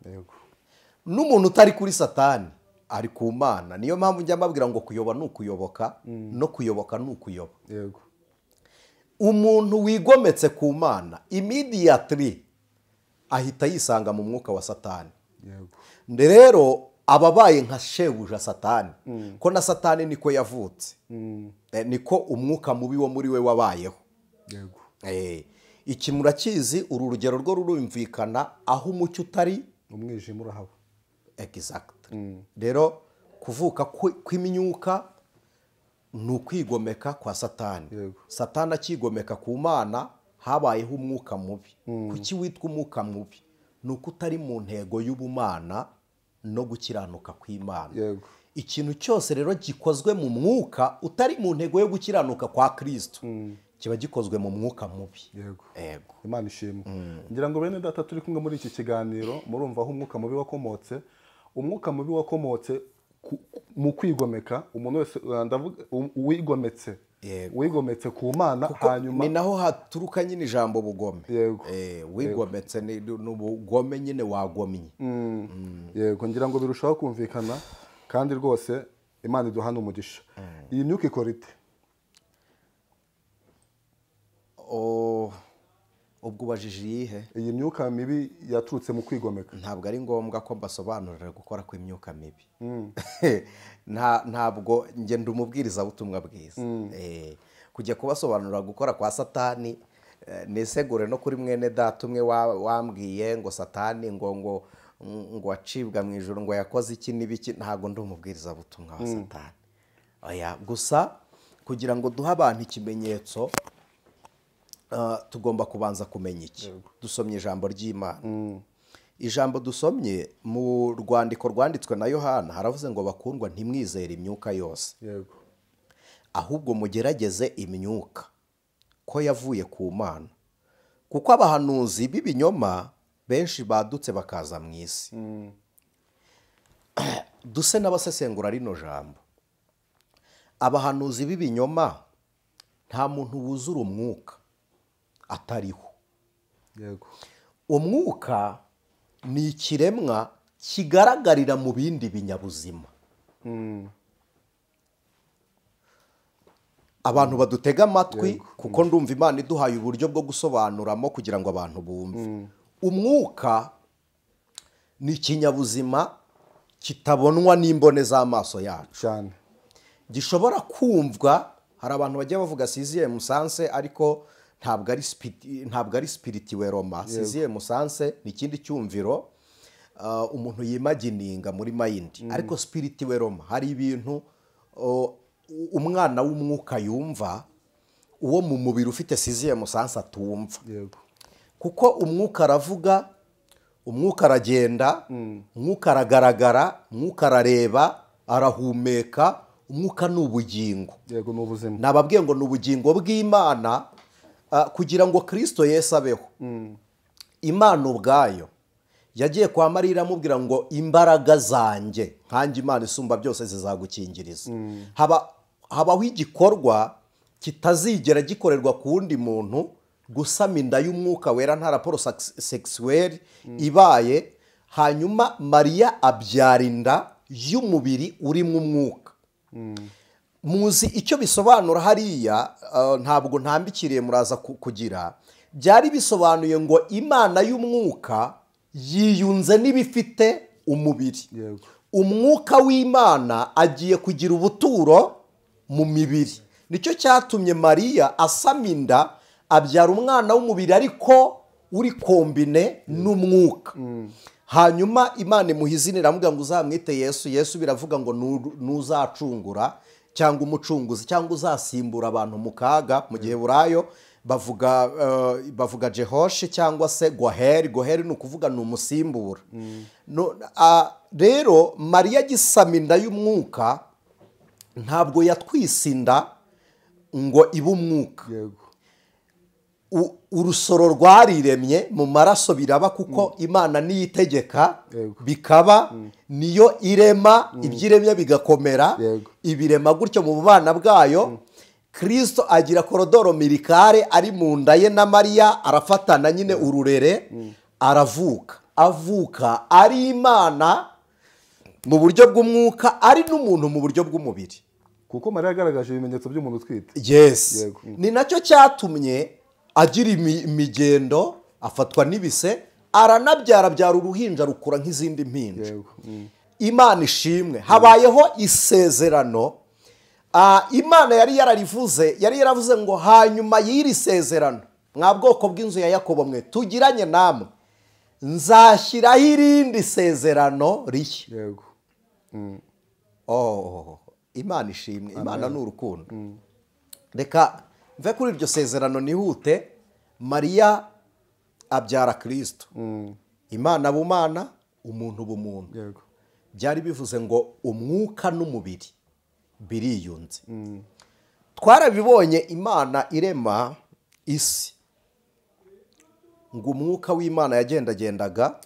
S1: n'umuntu utari kuri satani ari ku Mana. Niyo mpamvu njya mbabwira ngo kuyoba ni ukuyoboka, no kuyoboka ni ukuyoba. Umuntu wigometse ku Mana immediately ahita yisanga mu mwuka wa satani. Rero ababaye nka shebuja satani, ko na satani niko yavutse, niko umwuka mubi wo muri we wabayeho. Iki murakizi, uru rugero rwo rurumvikana aho umucyo utari
S3: umwijima urahaba.
S1: Rero kuvuka kw'imyuka ni ukwigomeka kwa satani. Satani akigomeka ku Mana habayeho umwuka mubi. Kuki witwa umwuka mubi? Ni uko utari mu ntego y'ubumana no gukiranuka kw'Imana. Ikintu cyose rero gikozwe mu mwuka utari mu ntego yo gukiranuka kwa Kristo kiba gikozwe mu mwuka mubi.
S3: Imana ishimwe. Ngira ngo bene data turi kumwe muri iki kiganiro murumva aho umwuka mubi wakomotse. Umwuka mubi wakomotse mu kwigomeka. Umuntu wese ndavuga wigometse ku Mana, hanyuma
S1: ni naho haturuka nyine ijambo bugome. Wigometse ni ubugome nyine wagomye.
S3: Ngira ngo birushaho kumvikana kandi rwose Imana iduhana umugisha. Iyi myuka ikora ite?
S1: Ubwo ubajije iyihe?
S3: Iyi myuka mibi yaturutse mu kwigomeka.
S1: Ntabwo ari ngombwa ko mbasobanurira gukora kw'imyuka mibi. Ntabwo ngenda umubwiriza butumwa bwiza. Kujya kubasobanurira gukora kwa satani, nesegure no kuri mwene data umwe wambwiye ngo satani ngo wacibwa mu ijuru ngo yakoze iki n'ibiki. Ntabwo ndi umubwiriza butumwa wa satani. Gusa kugira ngo duhe abantu ikimenyetso, tugomba kubanza kumenya iki. Dusomye ijambo ry'Imana. Ijambo dusomye mu rwandiko rwanditswe na Yohana haravuze ngo bakundwa ntimwizere imyuka yose, ahubwo mugerageze imyuka ko yavuye ku Mana, kuko abahanuzi b'ibinyoma benshi badutse bakaza mu isi. Duse n'abasesengura rino jambo. Abahanuzi b'ibinyoma nta muntu wuzura umwuka atariho. Umwuka ni ikiremwa kigaragarira mu bindi binyabuzima. Abantu badutega amatwi kuko ndumva Imana iduhaye uburyo bwo gusobanuramo kugira ngo abantu bumve. Umwuka ni ikinyabuzima kitabonwa n'imbone z'amaso yacu, gishobora kumvwa. Hari abantu bajya bavuga siziye musanse, ariko ntabwo ari spiritueloma. Siziye musanse ni ikindi cyumviro umuntu yimagininga muri mayindi, ariko spiritueloma hari ibintu umwana w'umwuka yumva uwo mu mubiri ufite siziye musanse atumva. Kuko umwuka aravuga, umwuka aragenda, umwuka aragaragara, umwuka arareba, arahumeka. Umwuka ni ubugingo. Nababwiye ngo ni ubugingo bw'Imana. Kugira ngo Kristo Yesu abeho, Imana ubwayo yagiye kwa Mariya iramubwira ngo imbaraga zanjye nkanjye Imana isumba byose zizagukingiriza. Habaho igikorwa kitazigera gikorerwa ku wundi muntu, gusama inda y'umwuka wera nta raporo sexuelle ibaye. Hanyuma Mariya abyara inda y'umubiri urimo umwuka. Muzi icyo bisobanura hariya, ntabwo ntambikiriye muraza kugira. Byari bisobanuye ngo Imana y'umwuka yiyunze n'ibifite umubiri. Umwuka w'Imana agiye kugira ubuturo mu mibiri. Nicyo cyatumye Mariya asama inda, abyara umwana w'umubiri ariko uri kombine n'umwuka. Hanyuma Imana imuha izina iramubwira ngo uzamwite Yesu. Yesu biravuga ngo nuzacungura cyangwa umucunguzi, cyangwa uzasimbura abantu mu kaga. Mu gihe burayo bavuga Jehoshi cyangwa se Goheri. Goheri ni ukuvuga ni umusimbura. Rero Mariya agisama inda y'umwuka ntabwo yatwise inda ngo ibe umwuka.
S3: yego
S1: Urusoro rwariremye mu maraso biraba kuko Imana niyo itegeka
S3: Yego.
S1: bikaba niyo irema ibyiremye bigakomera
S3: Yego.
S1: ibirema gutyo mu bana bwayo. Kristo agira korodoro mirikare ari mu nda ye na Mariya, arafatana nyine ururere, aravuka. Avuka ari Imana mu buryo bw'umwuka, ari n'umuntu mu buryo bw'umubiri.
S3: kuko Mariya yagaragaje ibimenyetso by'umuntu utwite.
S1: Yes.
S3: Yego.
S1: Ni nacyo cyatumye agira imigendo, afatwa n'ibise, aranabyara byara uruhinja rukura nk'izindi mpinja.
S3: Yego.
S1: Imana ishimwe. Habayeho isezerano. Imana yari yaravuze ngo hanyuma y'iri sezerano, mwa bwoko bw'inzu ya Yakobo mwe tugiranye namwe, nzashyiraho irindi sezerano rishya.
S3: Yego.
S1: Imana ishimwe. Imana ni urukundo. Reka mve kuri iryo sezerano nihute. Mariya abyara Kristo. Imana bumana, umuntu bumuntu.
S3: Yego.
S1: Byari bivuze ngo umwuka n'umubiri biriyunze. Twarabibonye Imana irema isi, ngo umwuka w'Imana yagendagendaga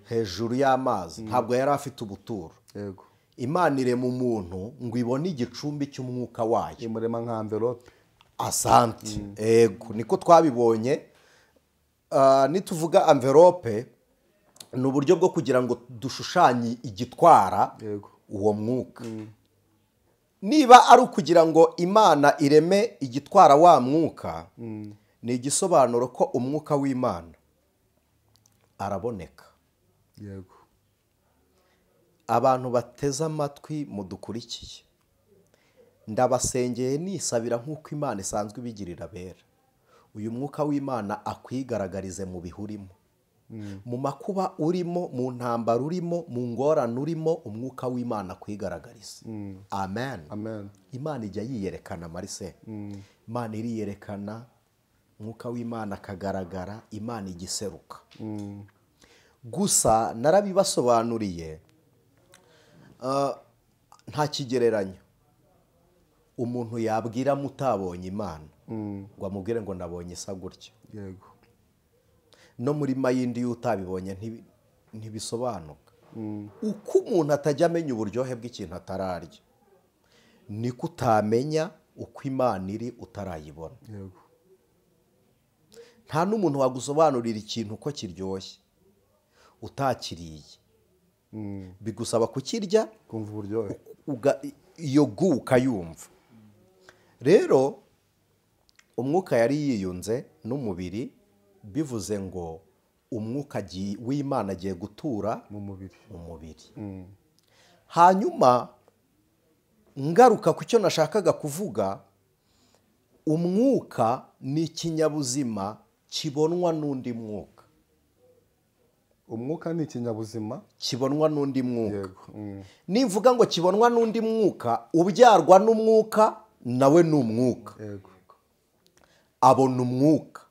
S1: hejuru y'amazi, ntabwo yari afite ubuturo.
S3: Yego.
S1: Imana irema umuntu ngo ibone igicumbi cy'umwuka wayo,
S3: imurema nka envelope.
S1: asante. Ego niko twabibonye. Nituvuga envelope ni uburyo bwo kugira ngo dushushanye igitwara
S3: Yego.
S1: uwo mwuka. Niba ari ukugira ngo Imana ireme igitwara wa mwuka, ni igisobanuro ko umwuka w'Imana araboneka.
S3: Yego.
S1: Abantu bateze amatwi mudukurikiye, ndabasengeye nisabira nk'uko Imana isanzwe ibigirira abera. Uyu mwuka w'Imana akwigaragarize mu bihurimo, mu makuba urimo, mu ntambara urimo, mu ngorane urimo, umwuka w'Imana akwigaragarize. Amen.
S3: Amen.
S1: Imana ijya yiyerekana Marise. Imana iriyerekana, umwuka w'Imana akagaragara, Imana igiseruka. Gusa narabibasobanuriye, nta kigereranyo umuntu yabwira mutabonye Imana ngo amubwire ngo nabonye isa gutya.
S3: Yego.
S1: No muri mayindi utabibonye ntibisobanuka. Uko umuntu atajya amenya uburyohe bw'ikintu atararya, niko utamenya uko Imana iri utarayibona.
S3: Yego.
S1: Nta n'umuntu wagusobanurira ikintu uko kiryoshye utakiriye. Bigusaba kukirya,
S3: kumva uburyohe,
S1: iyo ukayumva. Rero umwuka yari yiyunze n'umubiri, bivuze ngo umwuka w'Imana agiye gutura
S3: mu mubiri.
S1: Hanyuma ngaruka ku cyo nashakaga kuvuga, umwuka ni ikinyabuzima kibonwa n'undi mwuka.
S3: Umwuka ni ikinyabuzima
S1: kibonwa n'undi mwuka.
S3: Yego.
S1: Nivuga ngo kibonwa n'undi mwuka, ubyarwa n'umwuka nawe ni umwuka.
S3: Yego.
S1: Abona umwuka,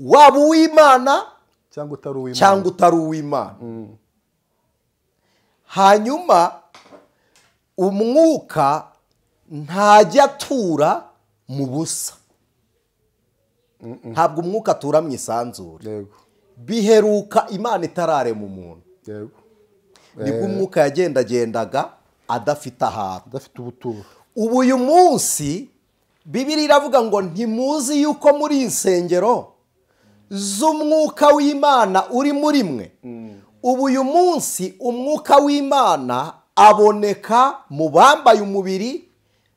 S1: waba uw'Imana cyangwa utari uw'Imana. Hanyuma umwuka ntajya atura mu busa. Ntabwo umwuka atura mu isanzure.
S3: Yego.
S1: Biheruka Imana itararema umuntu.
S3: Yego.
S1: Nibwo umwuka yagendagendaga adafite ahantu,
S3: adafite ubuturo.
S1: Ubu uyu munsi Bibiliya iravuga ngo ntimuzi yuko muri insengero z'umwuka w'Imana uri muri mwe. Ubu uyu munsi umwuka w'Imana aboneka mu bambaye umubiri,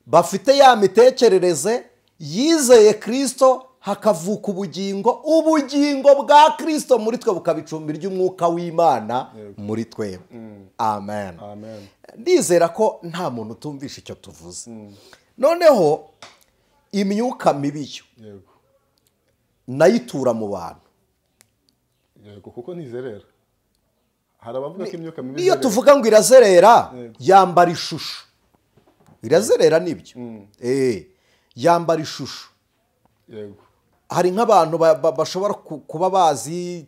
S1: bafite ya mitekerereze, yizeye Kristo, hakavuka ubugingo bwa Kristo muri twe bukaba icumbi ry'umwuka w'Imana muri twebwe. Amen. Ndizera ko nta muntu utumvisha icyo tuvuze. Noneho imyuka mibi yo nayo itura mu bantu.
S3: Yego, kuko ntizerera. Hari abavuga ko imyuka mibi
S1: iyo tuvuga ngo irazerera, yambara ishusho. Irazerera nibyo. Yambara ishusho.
S3: Yego.
S1: Hari nk'abantu bashobora kuba bazi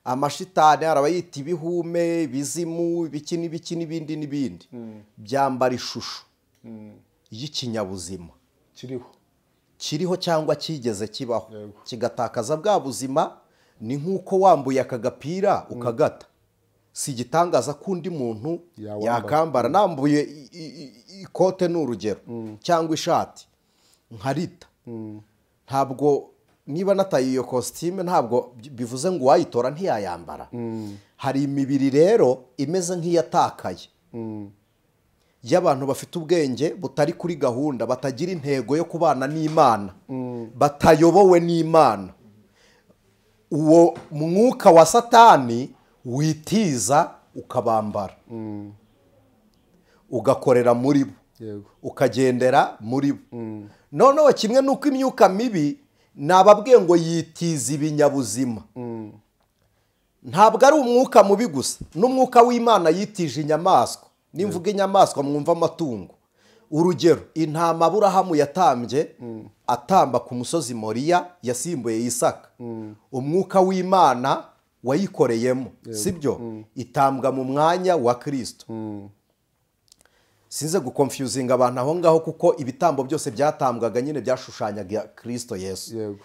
S1: amashitani, arabayita ibihume, ibizimu, ibiki n'ibindi. Byambara ishusho y'ikinyabuzima
S3: kiriho.
S1: kiriho cyangwa kigeze kibaho kigatakaza bwa buzima. Ni nk'uko wambuye aka gapira ukagata, si igitangaza ko undi muntu yakambara. Nambuye ikote ni urugero, cyangwa ishati nkarita, ntabwo niba nataye iyo kositime ntabwo bivuze ngo uwayitora ntiyayambara. Hari imibiri rero imeze nk'iyatakaye y'abantu bafite ubwenge butari kuri gahunda, batagira intego yo kubana n'Imana, batayobowe n'Imana. Uwo mwuka wa Satani witiza ukabambara, ugakorera muri bo, ukagendera muri bo. Noneho kimwe n'uko imyuka mibi nababwiye ngo yitiza ibinyabuzima, ntabwo ari umwuka mubi gusa, n'umwuka w'Imana yitije inyamaswa. Nimvuga inyamaswa mwumva amatungo. Urugero, intama Aburahamu yatambye atamba ku musozi Moriya yasimbuye Isaka, umwuka w'Imana wayikoreyemo, sibyo? Itambwa mu mwanya wa Kristo. Sinze gukonfuzinga abantu aho ngaho, kuko ibitambo byose byatambwaga nyine byashushanyaga Kristo Yesu.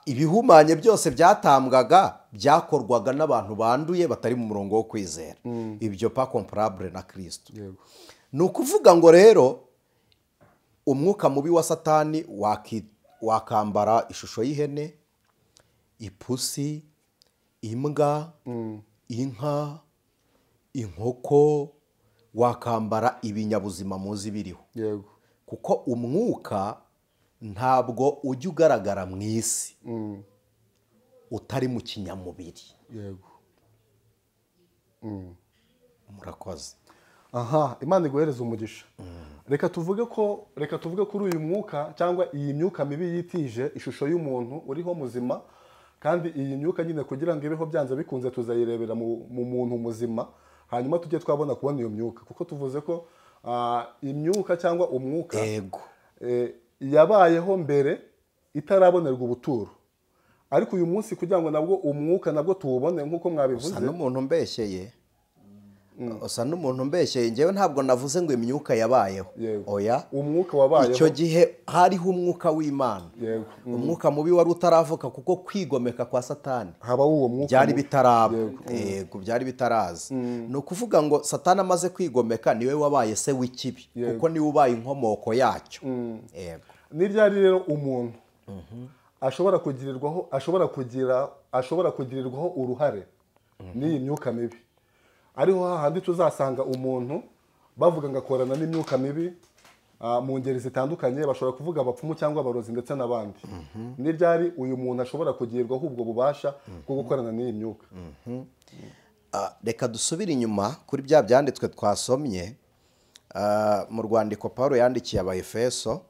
S1: Ibihumanye byose byatambwaga byakorwaga n'abantu banduye batari mu murongo wo kwizera. Ibyo pas comparable na Kristo. Ni ukuvuga ngo rero umwuka mubi wa Satani wakambara ishusho y'ihene, ipusi, imbwa, inka, inkoko, wakambara ibinyabuzima muzi biriho. Kuko umwuka ntabwo ujya ugaragara mu isi utari mu kinyamubiri. Murakoze.
S3: Aha, Imana iguhereza umugisha. Reka tuvuge kuri uyu mwuka cyangwa iyi myuka mibi yitije ishusho y'umuntu uriho muzima, kandi iyi myuka nyine kugira ngo ibeho byanze bikunze tuzayirebera mu muntu muzima, hanyuma tujye twabona kubona iyo myuka. Kuko tuvuze ko imyuka cyangwa umwuka yabayeho mbere itarabonerwa ubuturo, ariko uyu munsi kugira ngo nabwo umwuka nabwo tuwubone nk'uko mwabivuze.
S1: Usa n'umuntu mbeshyeye, ngewe ntabwo navuze ngo imyuka yabayeho. Oya,
S3: umwuka wabayeho.
S1: Icyo gihe hariho umwuka w'Imana. Umwuka mubi wari utaravuka, kuko kwigomeka kwa Satani byari bitaraba. Byari bitaraza. Ni ukuvuga ngo Satani amaze kwigomeka niwe wabaye se w'ikibi, kuko niwe ubaye inkomoko yacyo.
S3: Ni ryari rero umuntu ashobora kugirirwaho uruhare n'iyi myuka mibi? Ariho hahandi tuzasanga umuntu bavuga ngo akorana n'imyuka mibi mu ngeri zitandukanye, bashobora kuvuga abapfumu cyangwa abarozi ndetse n'abandi. Ni ryari uyu muntu ashobora kugirirwaho ubwo bubasha bwo gukorana n'iyi myuka?
S1: Reka dusubire inyuma kuri bya byanditswe twasomye mu rwandiko Pawulo yandikiye Abaefeso.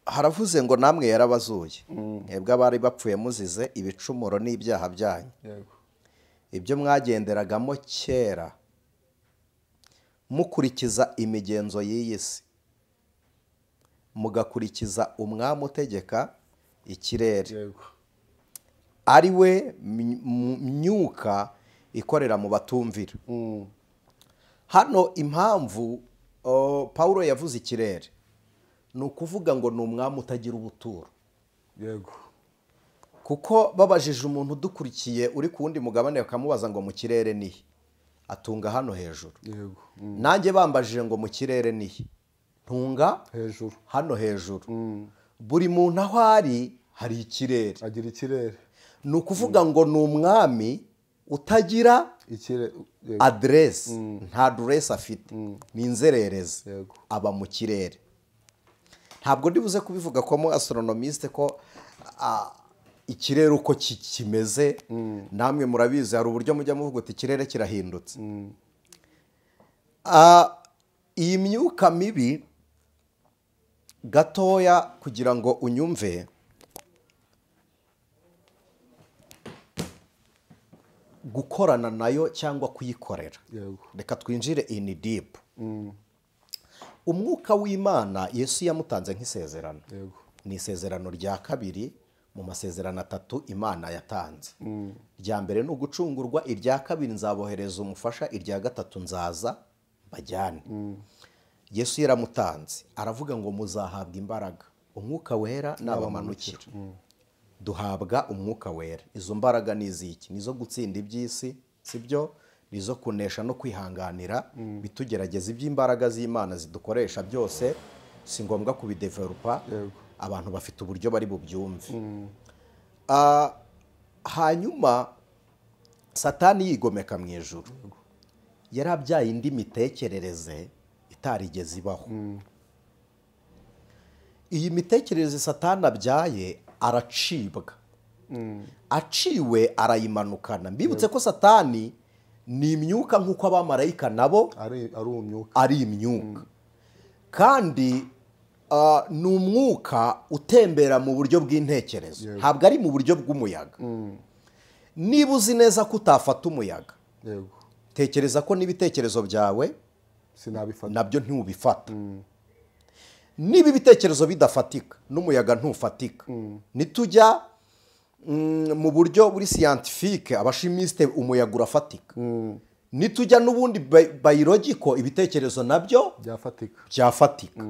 S1: Haravuze ngo namwe yarabazuye, mwebwe abari bapfuye muzize ibicumuro n'ibyaha byanyu, ibyo mwagenderagamo kera mukurikiza imigenzo y'iyi si, mugakurikiza umwami utegeka ikirere, ari we myuka ikorera mu batumvira. Hano impamvu Pawulo yavuze ikirere, ni ukuvuga ngo ni umwami utagira ubuturo. Kuko babajije umuntu udukurikiye uri ku wundi mugabane bakamubaza ngo mu kirere nihe, atunga hano hejuru. Nanjye bambajije ngo mu kirere nihe, ntunga hano hejuru. Buri muntu aho ari hari ikirere,
S3: agira ikirere.
S1: Ni ukuvuga ngo ni umwami utagira aderesi, nta aderesi afite, ni inzererezi, aba mu kirere. Ntabwo ndibuze kubivuga ko mu astronomiste ko ikirere uko kimeze, namwe murabizi, hari uburyo mujya muvuga uti ikirere kirahindutse. Iyi myuka mibi gatoya kugira ngo unyumve, gukorana nayo cyangwa kuyikorera. Reka twinjire in deep. Umwuka w'Imana Yesu yamutanze nk'isezerano. Ni isezerano rya kabiri mu masezerano atatu Imana yatanze. Irya mbere ni ugucungurwa, irya kabiri nzabohereza umufasha, irya gatatu nzaza bajyane. Yesu yaramutanze aravuga ngo muzahabwa imbaraga umwuka wera nabamanukira. Duhabwa umwuka wera. Izo mbaraga ni iziki? Nizo gutsinda iby'isi, sibyo? Nizo kunesha no kwihanganira bitugerageza. Iby'imbaraga z'Imana zidukoresha byose si ngombwa kubidevelopa, abantu bafite uburyo bari bubyumve. Hanyuma Satani yigomeka mu ijuru, yarabyaye indi mitekerereze itarigeze ibaho. Iyi mitekerereze Satani abyaye aracibwa, aciwe arayimanukana. Mbibutse ko Satani ni imyuka nk'uko abamarayika nabo ari imyuka, kandi ni umwuka utembera mu buryo bw'intekerezo, ntabwo ari mu buryo bw'umuyaga. Niba uzi neza ko utafata umuyaga, tekereza ko n'ibitekerezo byawe nabyo ntubifata. Niba ibitekerezo bidafatika n'umuyaga ntufatika, nitujya mu buryo buri scientifique abashimisite umuyaga urafatika, nitujya n'ubundi biological ibitekerezo nabyo byafatika.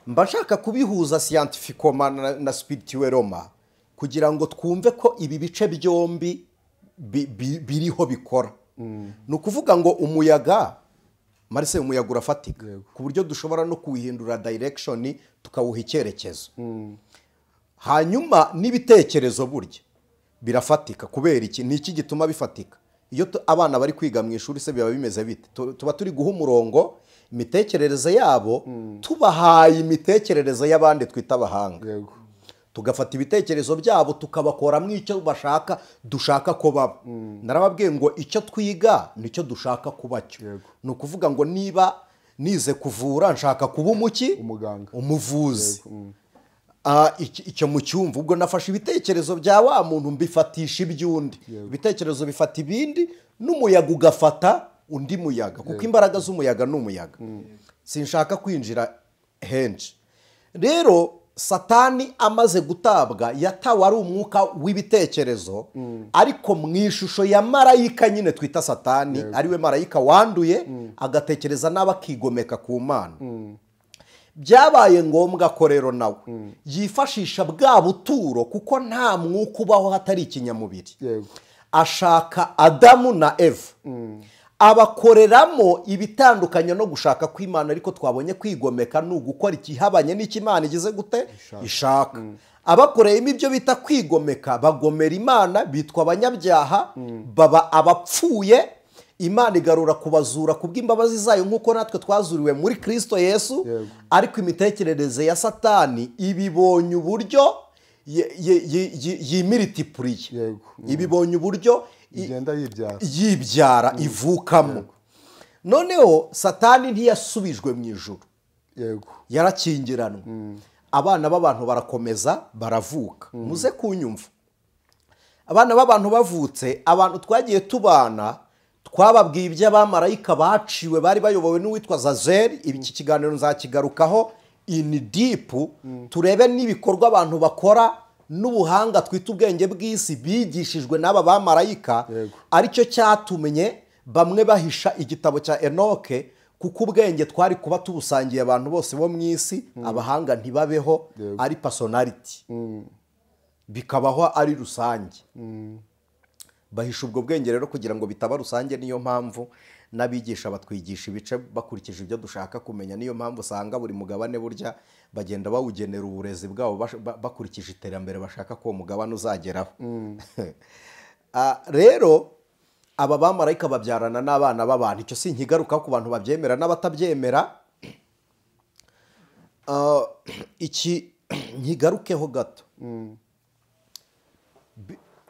S1: Mba nshaka kubihuza scientifically na spirituellement kugira ngo twumve ko ibi bice byombi biriho bikora. Ni ukuvuga ngo umuyaga marise umuyaga urafatika ku buryo dushobora no kuwihindura direction tukawuha icyerekezo. Hanyuma n'ibitekerezo burya birafatika. Kubera iki? Ni iki gituma bifatika? Iyo abana bari kwiga mu ishuri se biba bimeze bite? Tuba turi guha umurongo imitekerereze yabo, tubahaye imitekerereze y'abandi twita abahanga. Tugafata ibitekerezo byabo tukabakoramo icyo bashaka, dushaka ko baba. Narababwiye ngo icyo twiga nicyo dushaka kuba cyo. Ni ukuvuga ngo niba nize kuvura nshaka kuba umuvuzi, icyo mu cyumva. Ubwo nafashe ibitekerezo bya wa muntu mbifatisha iby'undi, ibitekerezo bifata ibindi, n'umuyaga ugafata undi muyaga, kuko imbaraga z'umuyaga n'umuyaga. Sinshaka kwinjira henshi. Rero Satani amaze gutabwa yatawe ari umwuka w'ibitekerezo, ariko mu ishusho ya marayika nyine twita Satani, ariwe marayika wanduye agatekereza n'abakigomeka ku Mana. Byabaye ngombwa ko rero nawe yifashisha bwa buturo, kuko nta mwuka ubaho hatari ikinyamubiri. Ashaka Adamu na Eva, abakoreramo ibitandukanye no gushaka kw'Imana, ariko twabonye kwigomeka ni ugukora ikihabanye n'Imana igize gute ishaka. Abakoreyemo ibyo bita kwigomeka bagomera Imana, bitwa abanyabyaha, baba abapfuye. Imana igarura kubazura kubw'imbabazi zayo nk'uko natwe twazuriwe muri Kristo Yesu. Ariko imitekerereze ya Satani ibibonye uburyo yimiltipuriye, ibibonye uburyo yibyara ivukamo. Noneho Satani ntiyasubijwe mu ijuru, yarakingiranwe. Abana b'abantu barakomeza baravuka. Muze kunyumva, abana b'abantu bavutse, abantu twagiye tubana twababwiye iby'abamarayika baciwe bari bayobowe n'uwitwa Zazeri. Iki kiganiro nzakigarukaho in deep, turebe n'ibikorwa abantu bakora n'ubuhanga twita ubwenge bw'isi bigishijwe n'aba bamarayika. Aricyo cyatumye bamwe bahisha igitabo cya Enoke, kuko ubwenge twari kuba tubusangiye abantu bose bo mu isi, abahanga ntibabeho ari personality, bikabaho ari rusange. Bahisha ubwo bwenge rero kugira ngo bitaba rusange. Niyo mpamvu n'abigisha batwigisha ibice bakurikije ibyo dushaka kumenya. Niyo mpamvu usanga buri mugabane burya bagenda bawugenera uburezi bwabo bakurikije iterambere bashaka ko uwo mugabane uzageraho. Rero aba bamarayika babyarana n'abana b'abantu. Icyo si nkigaruka ku bantu babyemera n'abatabyemera. Iki nkigarukeho gato.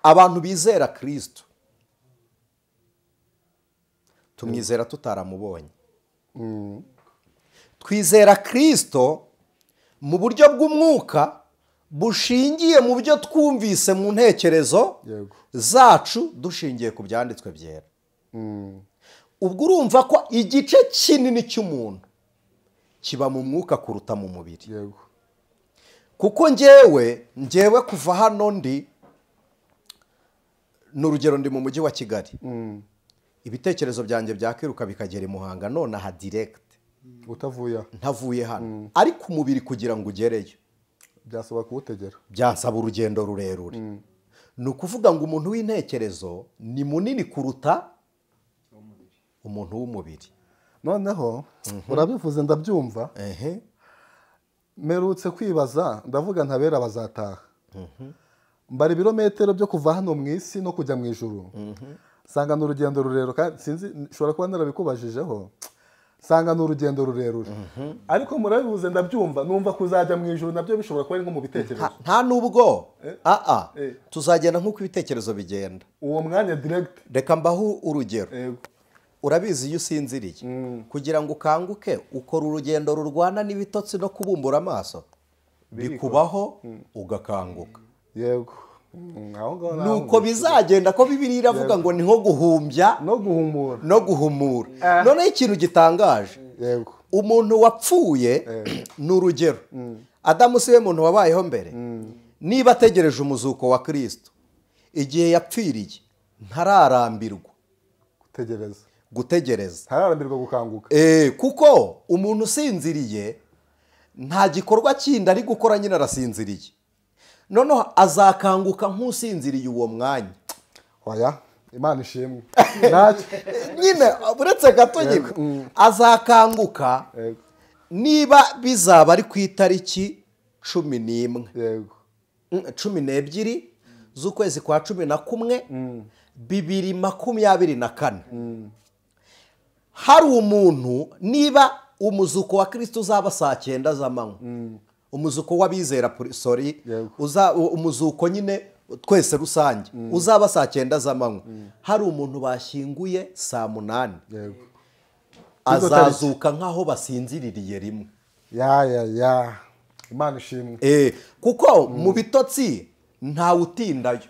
S1: Abantu bizera Kristo tumwizera tutaramubonye. Twizera Kristo mu buryo bw'umwuka bushingiye mu byo twumvise mu ntekerezo zacu, dushingiye ku byanditswe byera. Ubwo urumva ko igice kinini cy'umuntu kiba mu mwuka kuruta mu mubiri. Kuko njyewe kuva hano ndi n'urugero, ndi mu mujyi wa Kigali, ibitekerezo byanjye byakiruka bikagera i Muhanga, none aha direct
S3: utavuye
S1: ntavuye hano ariko umubiri kugira ngo ugereyo
S3: byasaba kuwutegera
S1: byansaba urugendo rurerure ni ukuvuga ngo umuntu w'intekerezo ni munini kuruta umuntu w'umubiri
S3: noneho urabivuze ndabyumva merutse kwibaza ndavuga ntabera bazataha mbara ibirometero byo kuva hano mu isi no kujya mu ijuru nsanga ni urugendo rurerure kandi sinzi nshobora kuba narabikubajijeho nsanga ni urugendo rurerure ariko murabivuze ndabyumva numva kuzajya mu ijuru nabyo bishobora kuba ari nko mu bitekerezo
S1: nta nubwo tuzagenda nk'uko ibitekerezo bigenda
S3: uwo mwanya direct
S1: reka mbaho urugero urabizi iyo usinziriye kugira ngo ukanguke ukora urugendo rurwana n'ibitotsi no kubumbura amaso bikubaho ugakanguka
S3: yego
S1: nuko bizagenda ko Bibiliya iravuga ngo ni nko guhumbya no guhumura noneho ikintu gitangaje umuntu wapfuye ni urugero Adamu si we muntu wabayeho mbere niba ategereje umuzuko wa Kristo igihe yapfiriye ntararambirwa gutegereza
S3: ntararambirwa gukanguka
S1: kuko umuntu usinziriye nta gikorwa kindi ari gukora nyine arasinziriye noneho azakanguka nk'usinziriye uwo mwanya
S3: oya Imana ishimwe
S1: nyine uretse gato nyine azakanguka niba bizaba ari ku itariki 11 12 z'ukwezi kwa 11 2024 hari umuntu niba umuzuko wa Kristo uzaba saa 9 z'amanywa umuzuko w'abizera umuzuko nyine twese rusange uzaba saa 9 z'amanywa hari umuntu bashyinguye saa 8 azazuka nk'aho basinziririye rimwe
S3: Imana ishimwe
S1: kuko mu bitotsi ntawe utindayo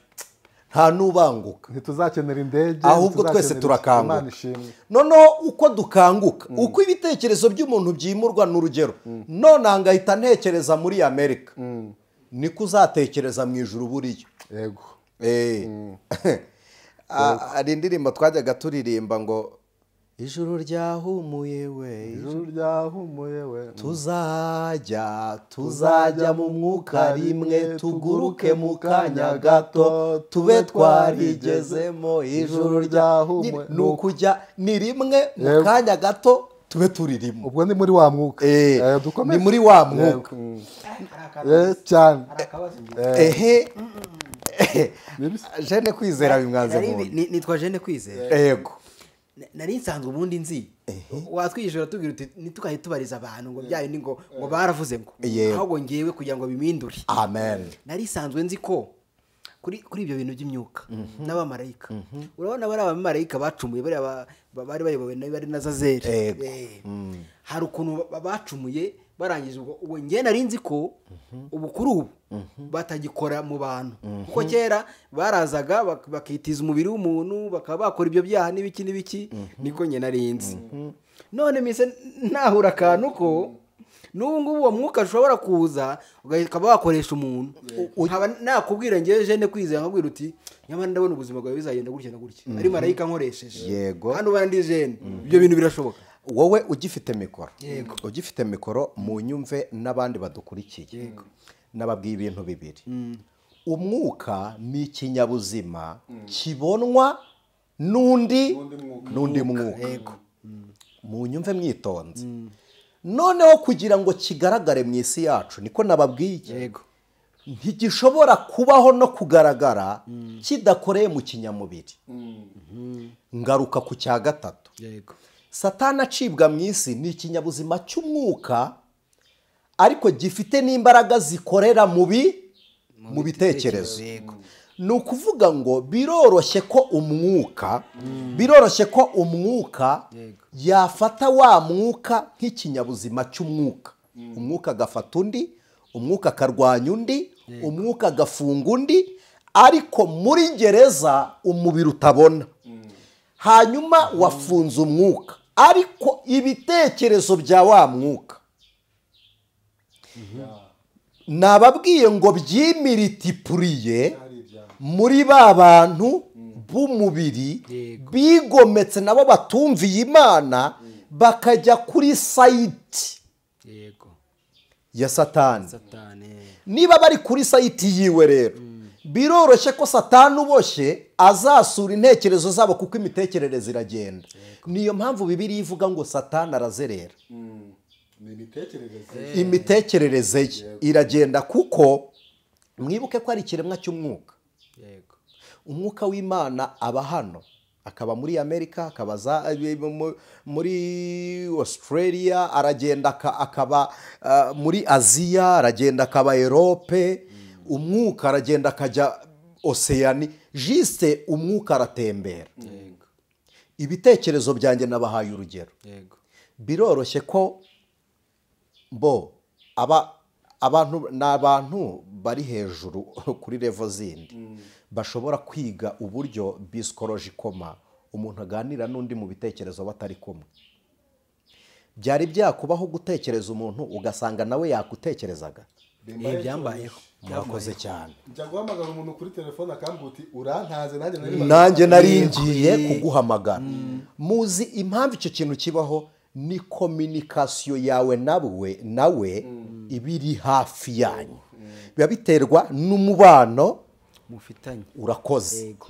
S1: nta nubanguka
S3: ntituzakenera indege
S1: ahubwo twese turakanguka noneho uko dukanguka uko ibitekerezo by'umuntu byimurwa n'urugero none angahita ntekereza muri Amerika niko uzatekereza mu ijuru buriyo
S3: yego
S1: ari indirimbo twajyaga turirimba ngo ijuru ryahumuye we tuzajya mu mwuka rimwe tuguruke mu kanya gato tube twarigezemo ijuru ryahumuye ni ukujya ni rimwe mu kanya gato tube turirimo
S3: ubwo ni muri wa mwuka
S1: ni muri wa mwuka
S3: cyane
S1: Jene Kwizera bimwanze mu
S4: nitwa Jene Kwizera
S1: yego
S4: nari nsanzwe ubundi nzi watwigishura tubwira uti nitukahe tubariza abantu ngo byaye ni ngo baravuze ngo ahubwo ngewe kugira ngo bimindure
S1: amen
S4: nari sanzwe nzi ko kuri ibyo bintu by'imyuka n'abamarayika urabona bari abamarayika bacumuye bari bayobowe bari na Zazeri hari ukuntu bacumuye barangije ubwo nge nari nzi ko ubu kuri ubu batagikora mu bantu kuko kera barazaga bakitiza umubiri w'umuntu bakaba bakora ibyo byaha n'ibiki niko nge nari nzi none mise nahura akantu ko n'ubu ngubu uwo mwuka ushobora kuza ukaba wakoresha umuntu nkaba nakubwira ngewe Jene Kwizera nkabwira uti nyamara ndabona ubuzima bwawe bizagenda gutya na gutya ari marayika nkoresheje
S1: yego
S4: kandi ubona ndi Jene ibyo bintu birashoboka
S1: wowe ugifite mikoro mu nyumve n'abandi badukurikiye nababwiye ibintu bibiri umwuka ni ikinyabuzima kibonwa n'undi mwuka mu nyumve mwitonze noneho kugira ngo kigaragare mu isi yacu niko nababwiye ntigishobora kubaho no kugaragara kidakoreye mu kinyamubiri ngaruka ku cya gatatu Satani acibwa mu isi ni ikinyabuzima cy'umwuka ariko gifite n'imbaraga zikorera mu bitekerezo ni ukuvuga ngo biroroshye ko umwuka yafata wa mwuka nk'ikinyabuzima cy'umwuka umwuka agafata undi umwuka akarwanya undi umwuka agafunga undi ariko muri gereza umubiri utabona hanyuma wafunze umwuka ariko ibitekerezo bya wa mwuka nababwiye ngo byimiritipuriye muri ba bantu b'umubiri bigometse nabo batumviye Imana bakajya kuri sayiti
S4: yego
S1: ya satani.
S4: satani
S1: Niba bari kuri sayiti yiwe rero biroroshye ko satani uboshye azasura intekerezo zabo kuko imitekerereze iragenda. Niyo mpamvu Bibiliya ivuga ngo satani arazerera. Imitekerereze ye iragenda kuko mwibuke ko ari ikiremwa cy'umwuka.
S4: yego
S1: Umwuka w'Imana aba hano, akaba muri Amerika, akaba muri Australia, aragenda akaba muri Aziya, aragenda akaba Europe, umwuka aragenda akajya Oceani, juste umwuka aratembera.
S4: yego
S1: Ibitekerezo byanjye nabahaye urugero.
S4: yego
S1: Biroroshye ko abantu bari hejuru kuri level zindi bashobora kwiga uburyo psychologically umuntu aganira n'undi mu bitekerezo batari kumwe. Byari byakubaho gutekereza umuntu ugasanga nawe yakutekerezaga.
S4: byambayeho
S1: Murakoze cyane.
S3: njya guhamagara umuntu kuri telefone akambwira uti urantaze
S1: Nanjye nari ngiye kuguhamagara. Muzi impamvu icyo kintu kibaho ni communication yawe nawe ibiri hafi yanyu. Biba biterwa n'umubano
S4: mufitanye.
S1: Urakoze.
S4: yego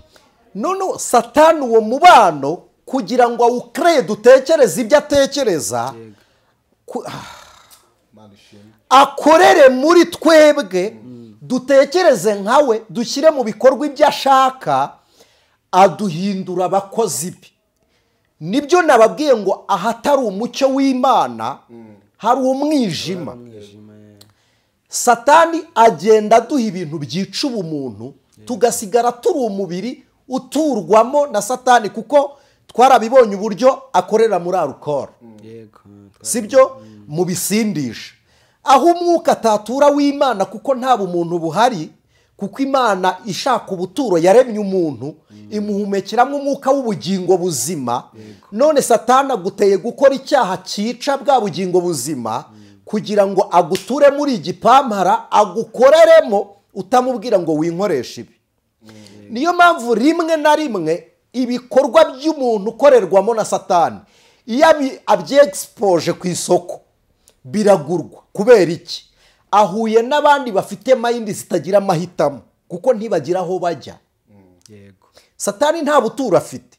S1: None satani uwo mubano kugira ngo awukreye dutekereze ibyo atekereza, akorere muri twebwe dutekereze nkawe, dushyire mu bikorwa ibyo ashaka, aduhindura abakozi be. Nibyo nababwiye ngo ahatari umucyo w'Imana hari umwijima. Satani agenda aduha ibintu byica ubumuntu, tugasigara turi umubiri uturwamo na satani kuko twarabibonye uburyo akorera muri alcohol.
S4: yego
S1: Sibyo mu bisindisha. Aho umwuka atatura w'Imana kuko nta bumuntu buhari, kuko Imana ishaka ubuturo yaremye umuntu imuhumekeramo umwuka w'ubugingo buzima. None satani aguteye gukora icyaha cyica bwa bugingo buzima kugira ngo aguture muri igipampara agukoreremo utamubwira ngo winkoreshe ibi. Niyo mpamvu rimwe na rimwe ibikorwa by'umuntu ukorerwamo na satani iyo abyexpose ku isoko biragurwa. Kubera iki? Ahuye n'abandi bafite mayindi zitagira amahitamo kuko ntibagira aho bajya.
S4: yego
S1: Satani nta buturo afite.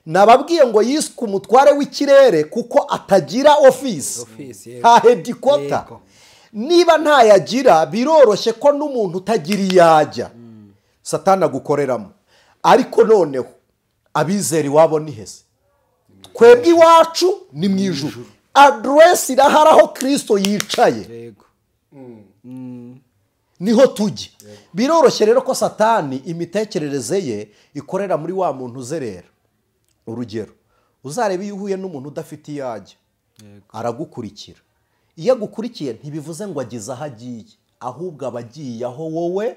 S1: Nababwiye ngo yiswe umutware w'ikirere kuko atagira office nta headquarter. Niba ntayagira biroroshye ko n'umuntu utagira iyajya satani agukoreramo. Ariko noneho abizera iwabo ni hese, twebwe iwacu ni mu ijuru. Address irahari aho Kristo yicaye,
S4: yego
S1: niho tujya. Biroroshye rero ko satani imitekerereze ye ikorera muri wa muntu uzerera. Urugero, uzarebe iyo uhuye n'umuntu udafite iyajya, aragukurikira. Iyo agukurikiye ntibivuze ngo agize aho agiye, ahubwo aba agiye aho wowe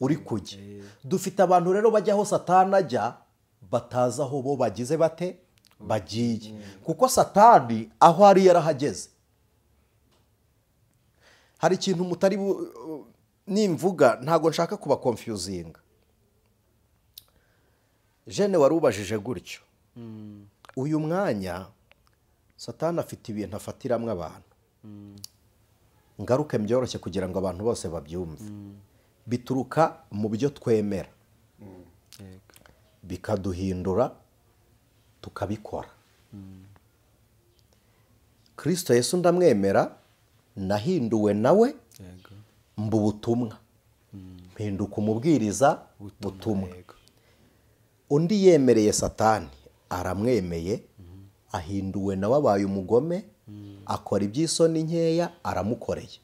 S1: uri kujya. Dufite abantu rero bajya aho satani ajya batazi aho bo bagize bate bagiye, kuko satani aho ari yarahageze. Hari ikintu mutari nimvuga ntago nshaka kuba confusing. Jene warubajije gutyo. Uyu mwanya satani afite ibintu afatiramwe abantu. Ngaruke byoroshye kugira ngo abantu bose babyumve. Bituruka mu byo twemera, bikaduhindura tukabikora. Kristo Yesu ndamwemera, nahinduwe nawe mbu butumwa, mpinduka umubwiriza butumwa. Undi yemereye satani aramwemeye, ahinduwe nawe abaye umugome, akora iby'isoni nkeya aramukoreye.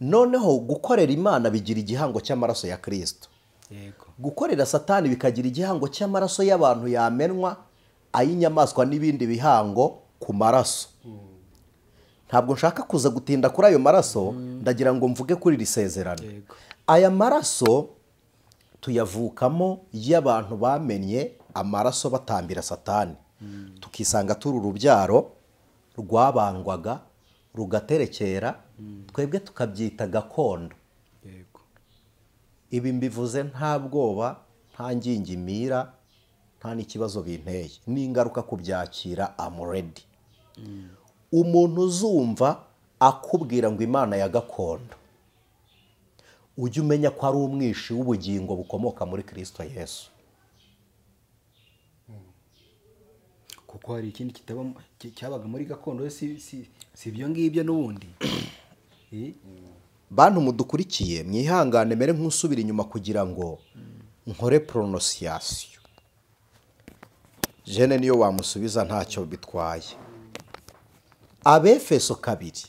S1: Noneho gukorera Imana bigira igihango cy'amaraso ya Kristo. Gukorera satani bikagira igihango cy'amaraso y'abantu yamenwa, ay'inyamaswa n'ibindi bihango ku maraso. Ntabwo nshaka kuza gutinda kuri ayo maraso, ndagira ngo mvuge kuri iri sezerano. Aya maraso tuyavukamo y'abantu bamenye amaraso batambira satani. Tukisanga turi urubyaro rwabangwaga rugaterekera, twebwe tukabyita gakondo. Ibi mbivuze nta bwoba, nta ngingimira, nta n'ikibazo binteye n'ingaruka kubyakira amuredi. Umuntu uzumva akubwira ngo imana ya gakondo, ujye umenya ko ari umwishi w'ubugingo bukomoka muri Kristo Yesu.
S4: kuko hari ikindi cyabaga muri gakondo si ibyo ngibyo n'ubundi.
S1: Bantu mudukurikiye mwihangane mere nk'usubira inyuma kugira ngo nkore prononciation. Jene niyo wamusubiza ntacyo bitwaye. Abefeso 2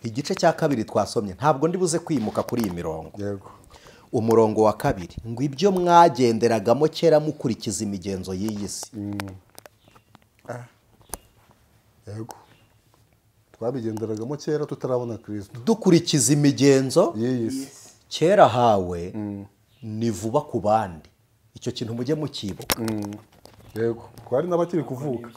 S1: igice cya 2 twasomye, ntabwo ndibuze kwimuka kuri iyi mirongo.
S3: Yego.
S1: Umurongo wa 2 ngo ibyo mwagenderagamo kera mukurikiza imigenzo y'iyi si.
S3: Yego. Twabigenderagamo kera tutarabona Kristo.
S1: Dukurikiza imigenzo
S3: y'iyi si.
S1: Kera hawe ni vuba ku bandi. Icyo kintu mujye mukibuka.
S3: Yego. Twari n'abakiri kuvuka.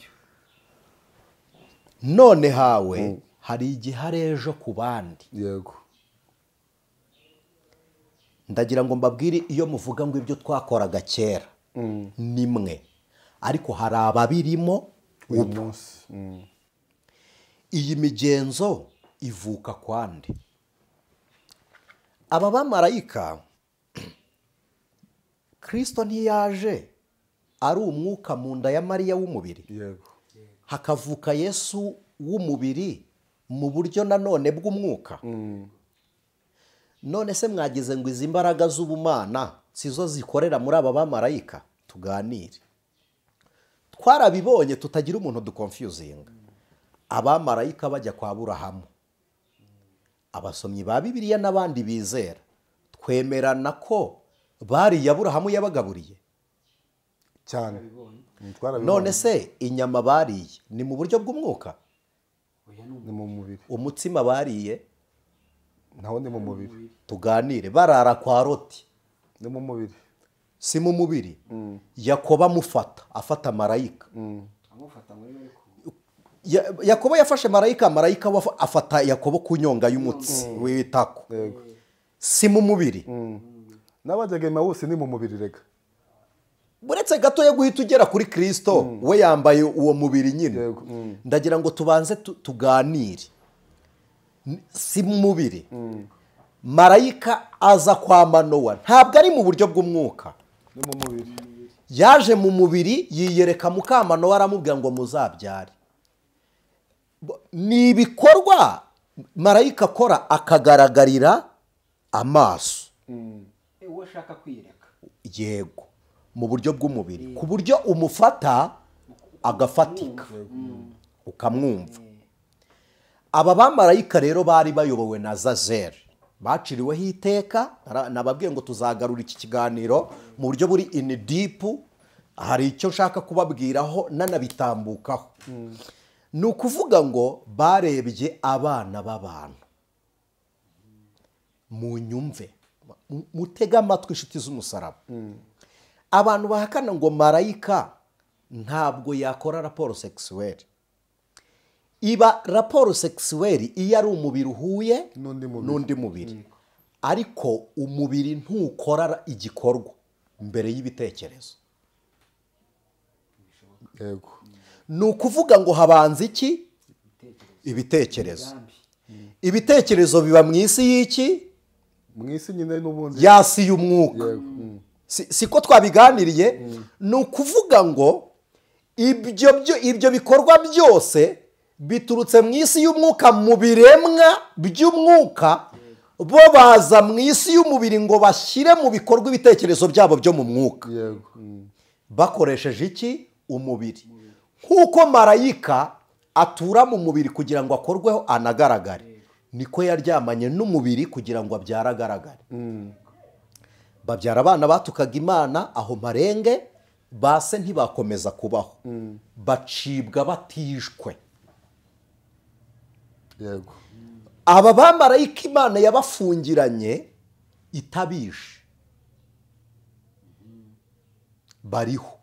S1: None hawe hari igihare ejo ku bandi.
S3: Yego.
S1: Ndagira ngo mbabwire iyo muvuga ngo ibyo twakoraga kera nimwe, ariko hari ababirimo
S3: uyu munsi.
S1: Iyi migenzo ivuka kwande. Aba bamarayika Kristo ntiyaje ari umwuka mu nda ya Mariya w'umubiri.
S3: Yego.
S1: Hakavuka Yesu w'umubiri mu buryo nanone bw'umwuka. None se mwagize ngo izi mbaraga z'ubumana sizo zikorera muri aba bamarayika? Tuganire. Twarabibonye tutagira umuntu dukonfuzinga. Abamarayika bajya kwa Aburahamu, abasomyi ba Bibiliya n'abandi bizera twemerana ko bari Aburahamu yabagaburiye
S3: cyane.
S1: None se inyama bariye ni mu buryo bw'umwuka?
S3: Ni mu mubiri.
S1: Umutsima bariye
S3: naho ni mu mubiri.
S1: Tuganire. Barara kwa Loti
S3: ni mu mubiri.
S1: Si mu mubiri. Yakobo afata marayika. Yakobo yafashe marayika afata Yakobo ku nyonga y'umutsi w'itako. Si mu mubiri.
S3: N'abajyaga Emawusi ni mu mubiri rega.
S1: Buretse gato yo guhita ugera kuri Kristo we yambaye uwo mubiri nyine. Ndagira ngo tubanze tuganire. Si mu mubiri. Marayika aza kwa Manowa ntabwo ari mu buryo bw'umwuka.
S3: Ni mu mubiri.
S1: Yaje mu mubiri yiyereka Mukamanowa aramubwira ngo muzabyare. Ni ibikorwa marayika akora akagaragarira amaso.
S4: Uwo ashaka kwiyereka.
S1: Yego. Mu buryo bw'umubiri ku buryo umufata agafatika ukamwumva. Aba bamarayika rero bari bayobowe na Zazeri, baciriweho iteka. Nababwiye ngo tuzagarura iki kiganiro mu buryo buri in deep. Hari icyo nshaka kubabwiraho nanabitambukaho. Ni ukuvuga ngo barebye abana b'abantu. Mu nyumve mutega amatwi inshuti z'umusaraba. Abantu bahakana ngo marayika ntabwo yakora raporo sexuelle. Iba raporo sexuelle iyo ari umubiri uhuye n'undi mubiri. Ariko umubiri ntukora igikorwa mbere y'ibitekerezo.
S3: Yego.
S1: Ni ukuvuga ngo habanza iki? Ibitekerezo. Ibitekerezo biba mu isi y'iki?
S3: Mu isi nyine n'ubundi.
S1: Yasi y'umwuka. Siko twabiganiriye. Ni ukuvuga ngo ibyo bikorwa byose biturutse mu isi y'umwuka, mu biremwa by'umwuka. Bo baza mu isi y'umubiri ngo bashyire mu bikorwa ibitekerezo byabo byo mu mwuka. Bakoresheje iki? Umubiri. Nk'uko marayika atura mu mubiri kugira ngo akorweho anagaragare, niko yaryamanye n'umubiri kugira ngo abyara agaragare. Babyara abana batukaga Imana aho marenge, base ntibakomeza kubaho. Bacibwa batishwe.
S3: Yego.
S1: Aba bamarayika Imana yabafungiranye itabishe. Bariho.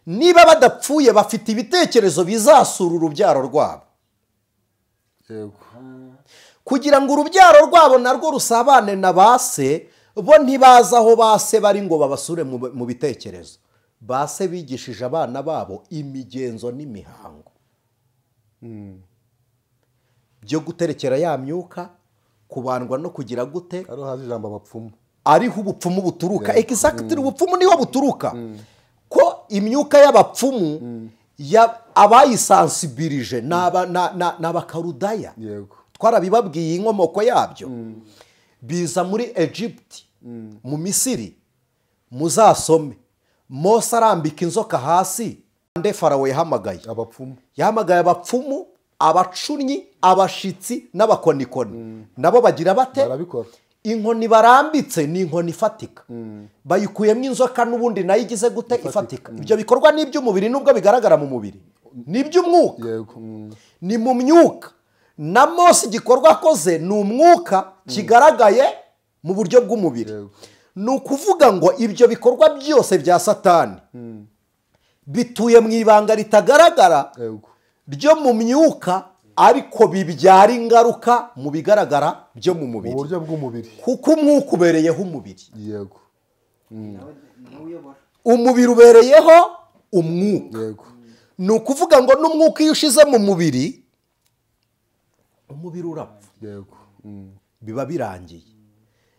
S1: Niba badapfuye bafite ibitekerezo bizasura urubyaro rwabo.
S3: Yego.
S1: Kugira ngo urubyaro rwabo narwo rusabane na base, bo ntibaza aho base bari ngo babasure mu bitekerezo. base bigishije abana babo imigenzo n'imihango byo guterekera ya myuka, kubandwa no kugira gute,
S3: ariho hazi ijambo abapfumu,
S1: ariho ubupfumu buturuka. Exactly, ubupfumu niho buturuka. Ko imyuka y'abapfumu abayisansibirije n'abakarudaya.
S3: yego,
S1: Twarabibabwiye inkomoko yabyo. Biza muri Egypt, mu Misiri, muzasome. Mose arambika inzoka hasi, nde Farawo yahamagaye
S3: abapfumu,
S1: yahamagaye abapfumu, abacunnyi, abashitsi n'abakonikoni. Nabo bagira bate?
S3: barabikora.
S1: Inkoni barambitse ni inkoni ifatika, bayikuyemo inzoka n'ubundi nayo igize gute, ifatika. Ibyo bikorwa n'iby'umubiri nubwo bigaragara mu mubiri, n'iby'umwuka,
S3: yego,
S1: ni mu myuka. Na Mose igikorwa akoze ni umwuka kigaragaye mu buryo bw'umubiri. Ni ukuvuga ngo ibyo bikorwa byose bya Satani bituye mu ibanga ritagaragara
S3: yego,
S1: ryo mu myuka, ariko bibyara ingaruka mu bigaragara byo mu
S3: mu
S1: mubiri,
S3: buryo bw'umubiri,
S1: kuko umwuka ubereyeho umubiri,
S3: yego,
S1: umubiri ubereyeho umwuka.
S3: yego,
S1: Ni ukuvuga ngo n'umwuka iyo ushize mu mubiri, umubiri urapfa,
S3: yego,
S1: biba birangiye.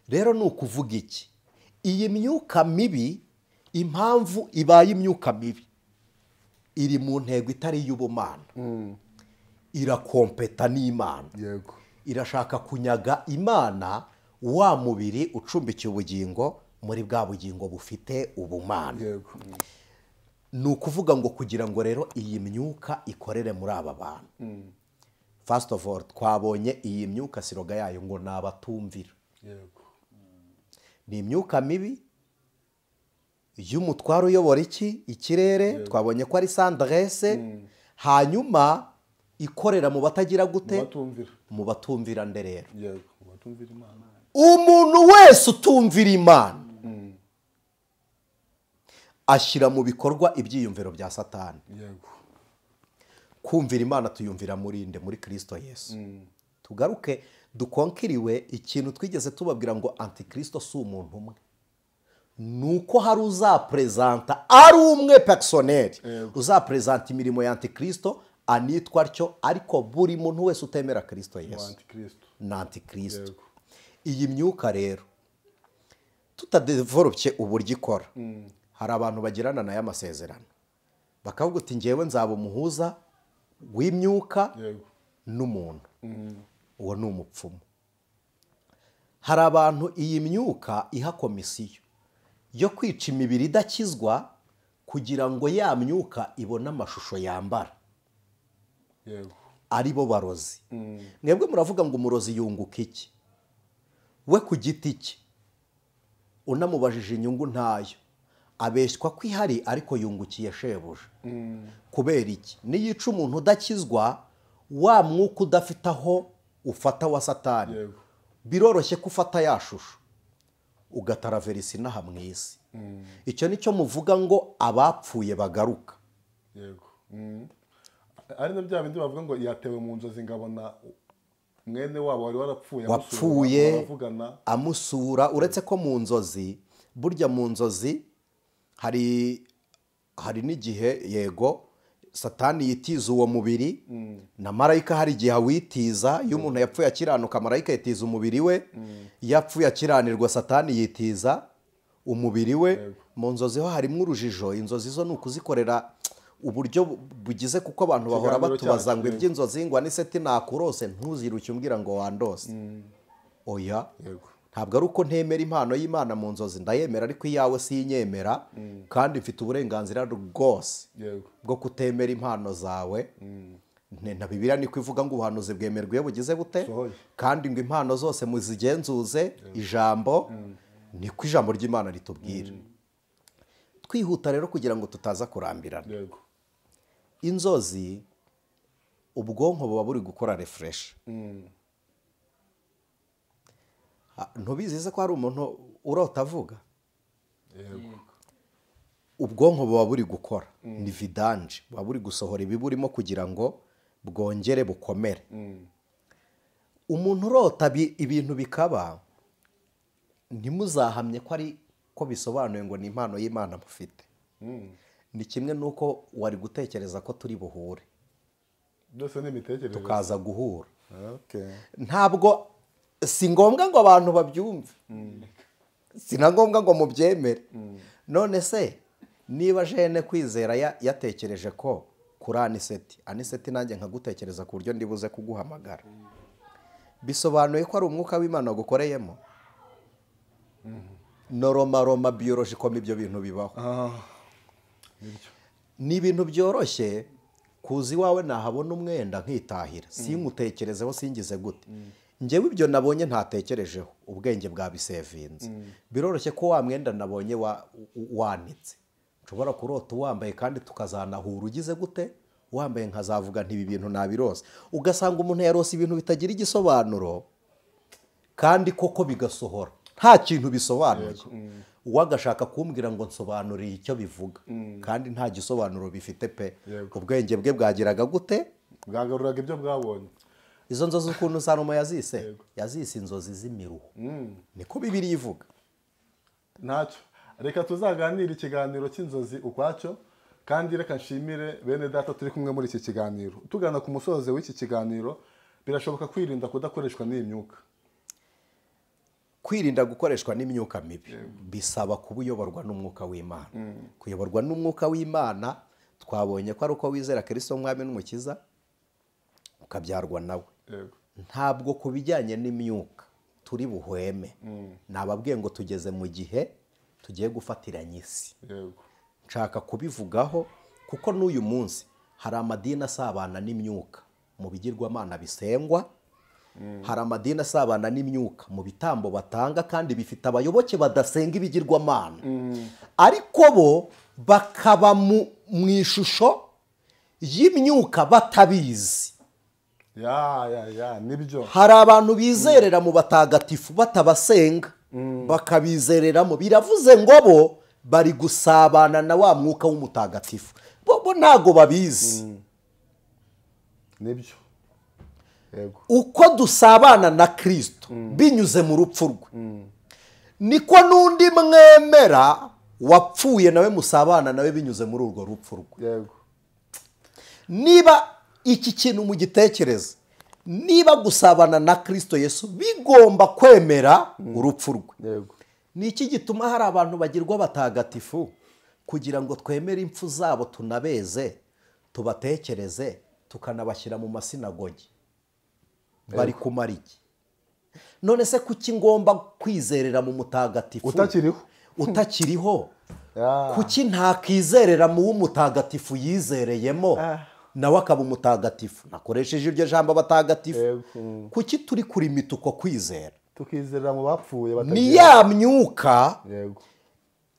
S1: Rero ni ukuvuga iki? Iyi myuka mibi, impamvu ibaye imyuka mibi, iri mu ntego itari iy'ubumana, irakompeta n'Imana,
S3: yego,
S1: irashaka kunyaga Imana wa mubiri ucumbikiye ubugingo muri bwa bugingo bufite ubumana.
S3: yego,
S1: Ni ukuvuga ngo kugira ngo rero iyi myuka ikorere muri aba bantu, first of all twabonye iyi myuka siroga yayo ngo ni abatumvira.
S3: yego,
S1: Ni imyuka mibi y'umutwaro uyobora ikirere. Twabonye ko ari sandrese, hanyuma ikorera mu batagira gute,
S3: batumvira,
S1: mu batumvira nderero.
S3: yego, batumvira Imana,
S1: Umuntu wese utumvira Imana ashyira mu bikorwa ibyiyumviro bya Satani.
S3: yego,
S1: Kumvira Imana tuyumvira muri Kristo Yesu. Tugaruke dukonkiriwe ikintu twigeze tubabwira ngo antikristo si umuntu umwe, nuko hari uzaprezanta ari umwe personnel, uzaprezanta imirimo ya antikristo anitwa atyo, ariko buri muntu wese utemera Kristo Yesu
S3: antikristo,
S1: na antikristo.
S3: yego,
S1: Iyi myuka rero tutadevelopye uburyo ikora, hari abantu bagirana nayo amasezerano bakavuga uti ngewe nzaba umuhuza w'imyuka
S3: yego,
S1: n'umuntu, uwo ni umupfumu. Hari abantu iyi myuka iha komisiyo yo kwica imibiri idakizwa kugira ngo ya myuka ibone amashusho yambara,
S3: yego,
S1: ari bo barozi. Mwebwe muravuga ngo umurozi yunguka iki? We ku giti cye unamubajije inyungu ntayo, abeshywa ko ihari ariko yungukiye shebuja. Kubera iki? Niyica umuntu udakizwa, wa mwuka udafite aho ufata wa Satani,
S3: yego,
S1: biroroshye ko ufata ya shusho ugataraverisa inaha mu isi. Icyo nicyo muvuga ngo abapfuye bagaruka.
S3: yego, ari na bya bindi bavuga ngo yatewe mu nzozi ngabona mwene wabo wari warapfuye,
S1: wapfuye amusura. Uretse ko mu nzozi, burya mu nzozi hari n'igihe yego Satani yitiza uwo mubiri, na marayika hari igihe awitiza. Iyo umuntu yapfuye akiranuka, marayika yitiza umubiri we, iyo apfuye akiranirwa Satani yitiza umubiri we. Mu nzozi ho harimo urujijo. Inzozi zo ni ukuzikorera uburyo bugize, kuko abantu bahora batubaza ngo iby'inzozi ngo Anicet nakurose, ntuziruke umbwira ngo wandose. Oya, ntabwo ari uko ntemera impano y'Imana mu nzozi, ndayemera, ariko iyawe sinyemera, kandi mfite uburenganzira rwose bwo kutemera impano zawe. Na Bibiliya niko ivuga ngo ubuhanuzi bwemerwa iyo bugize bute, kandi ngo impano zose muzigenzuze ijambo, niko ijambo ry'Imana ritubwira. Twihuta rero kugira ngo tutaza kurambirana. Inzozi ubwonko buba buri gukora refresh. Ntubizize ko hari umuntu urota avuga? Ubwonko buba buri gukora, ni vidanje, buba buri gusohora ibiburimo kugira ngo bwongere bukomere. Umuntu urota ibintu bikaba, ntimuzahamye ko ari ko bisobanuye ngo ni impano y'Imana mufite. ni kimwe n'uko wari gutekereza ko turi buhure
S3: byose ni imitekerereze
S1: tukaza guhura.
S3: Okay.
S1: Ntabwo si ngombwa ngo abantu babyumve, si na ngombwa ngo mubyemere. None se niba jene kwizera yatekereje ko kuri Anicet nanjye nkagutekereza ku buryo ndibuze kuguhamagara, bisobanuye ko ari umwuka w'Imana gukoreyemo? Noroma biologically ibyo bintu bibaho. Ni ibintu byoroshye kuzi wawe nahabona umwenda nkitahira, singutekerezeho singize gute. Njyewe ibyo nabonye ntatekerejeho, ubwenge bwabisevinze. Biroroshye ko wa mwenda nabonye wanitse, nshobora kurota uwambaye kandi tukazanahura ugize gute wambaye, nkazavuga nti ibi bintu nabirose. Ugasanga umuntu yarose ibintu bitagira igisobanuro kandi koko bigasohora nta kintu bisobanuye. Uwagashaka kumbwira ngo nsobanurire icyo bivuga kandi nta gisobanuro bifite pe. Ubwenge bwe bwagiraga gute?
S3: Bwagaruraga ibyo bwabonye.
S1: Izo nzozi ukuntu Salomo yazise inzozi z'imiruho, niko Bibiliya ivuga.
S3: Ntacyo, reka tuzaganira ikiganiro cy'inzozi ukwacyo, kandi reka nshimire bene data turi kumwe muri iki kiganiro. Tugana ku musozo w'iki kiganiro, birashoboka kwirinda kudakoreshwa n'iyi myuka.
S1: Kwirinda gukoreshwa n'imyuka mibi bisaba kuba uyoborwa n'umwuka w'Imana. Kuyoborwa n'umwuka w'Imana twabonye ko ari uko wizera Kristo mwami n'umukiza ukabyarwa nawe. Ntabwo kubijyanye n'imyuka turi buhweme. Nababwiye ngo tugeze mu gihe tugiye gufatiranya isi. Nshaka kubivugaho kuko n'uyu munsi hari amadini asabana n'imyuka mu bigirwamana bisengwa, hari amadini asabana n'imyuka mu bitambo batanga kandi bifite abayoboke badasenga ibigirwamana, ariko bo bakaba mu ishusho y'imyuka batabizi.
S3: Nibyo.
S1: Hari abantu bizerera mu batagatifu batabasenga, bakabizereramo. Biravuze ngo bo bari gusabana na wa mwuka w'umutagatifu, bo ntago babizi.
S3: Nibyo.
S1: Uko dusabana na Kristo binyuze mu rupfu rwe, niko n'undi mwemera wapfuye nawe musabana nawe binyuze muri urwo rupfu rwe. Niba iki kintu mu gitekereza, niba gusabana na Kristo Yesu bigomba kwemera urupfu rwe, ni iki gituma hari abantu bagirwa batagatifu kugira ngo twemere impfu zabo, tunabeze, tubatekereze, tukanabashyira mu masinagogi? Bari kumara iki? None se kuki ngomba kwizerera mu mutagatifu utakiriho? Kuki ntakizerera mu w'umutagatifu yizereyemo nawe akaba umutagatifu? Nakoresheje iryo jambo batagatifu. Kuki turi kurimita uko kwizera?
S3: Tukizerera mu bapfuye
S1: ni ya myuka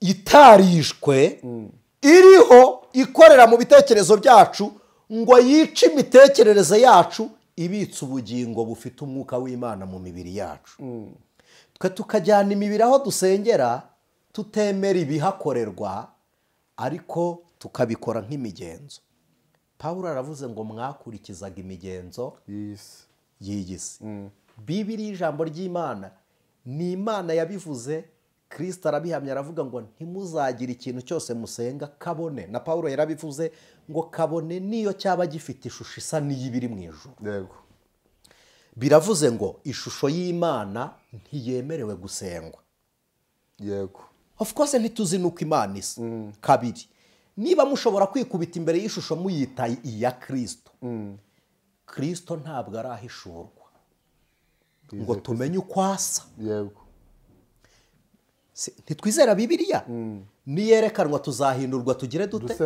S1: itarishwe iriho ikorera mu bitekerezo byacu ngo yice imitekerereze yacu, ibitse ubugingo bufite umwuka w'Imana mu mibiri yacu. Twe tukajyana imibiri aho dusengera, tutemera ibihakorerwa, ariko tukabikora nk'imigenzo. Pawulo aravuze ngo mwakurikizaga imigenzo y'iyi si. Bibiliya ijambo ry'Imana ni Imana yabivuze. Kristo arabihamya aravuga ngo ntimuzagire ikintu cyose musenga kabone. Na Pawulo yarabivuze ngo kabone niyo cyaba gifite ishusho isa n'iyibiri mu ijuru. Biravuze ngo ishusho y'Imana ntiyemerewe gusengwa. Of course ntituzi nuko Imana isa. Kabiri, niba mushobora kwikubita imbere y'ishusho muyita iya Kristo, Kristo ntabwo arahishurwa ngo tumenye uko asa. Ntitwizera Bibiliya? Niyerekanwa tuzahindurwa tugire dute?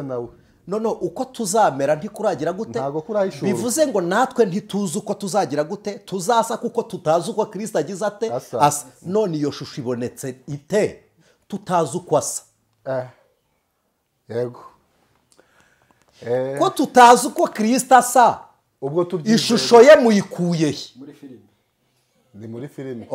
S1: None uko tuzamera ntikuragira gute? Bivuze ngo natwe ntituzi uko tuzagira gute, tuzasa kuko tutazi uko Kristo agize ate asa. None iyo shusho ibonetse ite tutazi uko asa? Ko tutazi uko Kristo asa, ishusho ye muyikuye
S3: ni muri filime.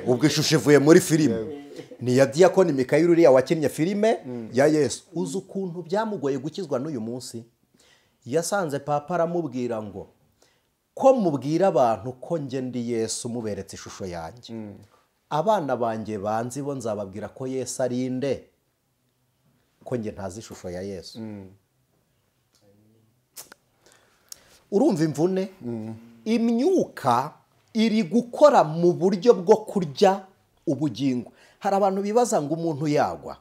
S1: Ubwo ishusho ivuye muri filime. Ni ya Diakoni Mikayeli uriya wakinnye filime ya Yesu. Uzi ukuntu byamugoye gukizwa n'uyu munsi? Yasanze papa aramubwira ngo ko mubwira abantu ko nge ndi Yesu muberetse ishusho yanjye, abana banjye banzi bo nzababwira ko Yesu ari nde? ko njye ntazi ishusho ya Yesu. Urumva imvune? Imyuka iri gukora mu buryo bwo kurya ubugingo. Hari abantu bibaza ngo umuntu yagwa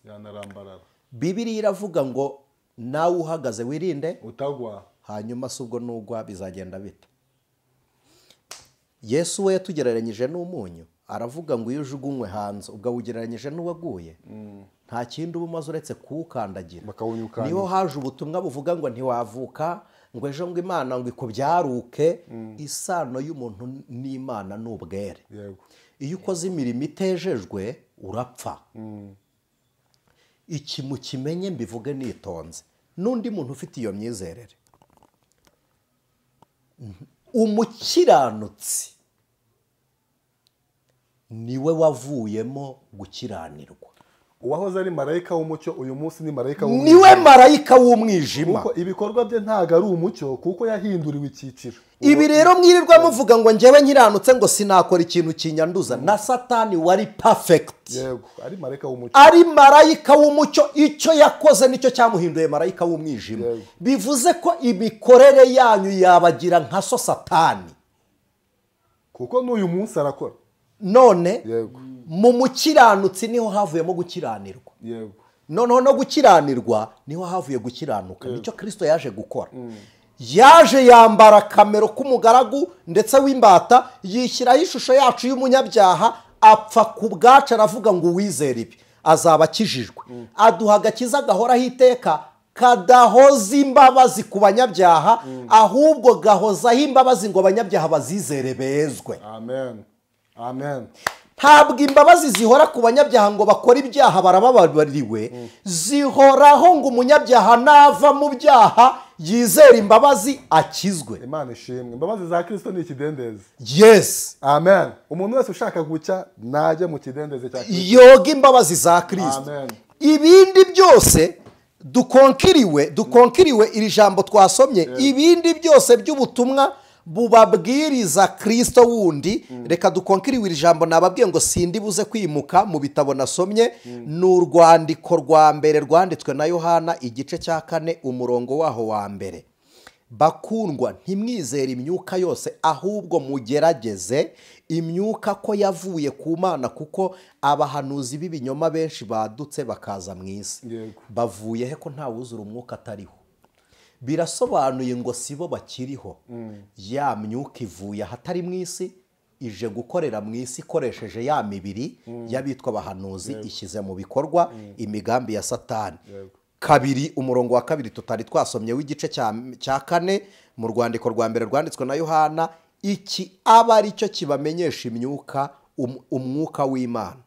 S3: yanarambarara.
S1: Bibiliya iravuga ngo nawe uhagaze wirinde
S3: utagwa,
S1: hanyuma se ubwo nugwa bizagenda bite? Yesu we yatugereranyije n'umunyu, aravuga ngo iyo ujugunywe hanze ubwo ugereranyije n'uwaguye, nta kindi uba umaze uretse kuwukandagira. Niho haje ubutumwa buvuga ngo ntiwavuka, ngo ejo ngo Imana ngo ikubyaruke. Isano y'umuntu n'Imana n'ubwere. Iyo ukoze imirimo itejejwe urapfa. Iki mukimenye mbivuge nitonze. N'undi muntu ufite iyo myizerere, umukiranutsi niwe wavuyemo gukiranirwa.
S3: Uwahoze ari marayika w'umucyo uyu munsi ni marayika w'umwijima.
S1: Niwe marayika w'umwijima.
S3: Kuko ibikorwa bye ntago ari umucyo, kuko yahinduriwe icyiciro.
S1: Ibi rero mwirirwa muvuga ngo njyewe nkiranutse ngo sinakora ikintu kinyanduza. Na Satani wari perfect.
S3: Yego, ari marayika w'umucyo.
S1: Ari marayika w'umucyo, icyo yakoze nicyo cyamuhinduye marayika w'umwijima. Bivuze ko imikorere yanyu yabagira nka so Satani.
S3: Kuko n'uyu munsi arakora.
S1: None mu mukiranutsi niho havuyemo gukiranirwa. Noneho no gukiranirwa niho havuye gukiranuka. Nicyo Kristo yaje gukora. Yaje yambara kamero k'umugaragu ndetse w'imbata, yishyiraho ishusho yacu y'umunyabyaha, apfa ku bwacu, aravuga ngo uwizere ibi azaba akijijwe. Aduha agakiza gahoraho iteka, kadahoza imbabazi ku banyabyaha, ahubwo gahozaho imbabazi ngo abanyabyaha bazizere bezwe.
S3: Amen. Amen.
S1: Ntabwo imbabazi zihora ku banyabyaha ngo bakora ibyaha barababariwe, zihoraho ngo umunyabyaha nava mu byaha yizera imbabazi akizwe.
S3: Imana ishimwe. Imbabazi za Kristo ni ikidendezi.
S1: Yes.
S3: Amen. Umuntu wese ushaka gucya najye mu kidendezi cya Kristo.
S1: Yoga imbabazi za Kristo.
S3: Amen.
S1: Ibindi byose dukonkiriwe iri jambo twasomye, ibindi byose by'ubutumwa bubabwiriza Kristo wundi. Reka dukonkiriwe iri jambo nababwiye ngo sindi buze kwimuka mu bitabo nasomye. Ni urwandiko rwa mbere rwanditswe na Yohana igice cya 4 umurongo waho wa mbere. Bakundwa, ntimwizere imyuka yose, ahubwo mugerageze imyuka ko yavuye ku Mana, kuko abahanuzi b'ibinyoma benshi badutse bakaza mu isi. Bavuye he ko nta wuzura umwuka atariho? Birasobanuye ngo sibo bakiriho. Ya myuka ivuye ahatari mu isi, ije gukorera mu isi ikoresheje ya mibiri y'abitwa abahanuzi, ishyize mu bikorwa imigambi ya Satani. Kabiri umurongo wa 2 tutari twasomye w'igice cya 4 mu rwandiko rwa mbere rwanditswe na Yohana, iki aba ari cyo kibamenyesha imyuka, umwuka w'Imana.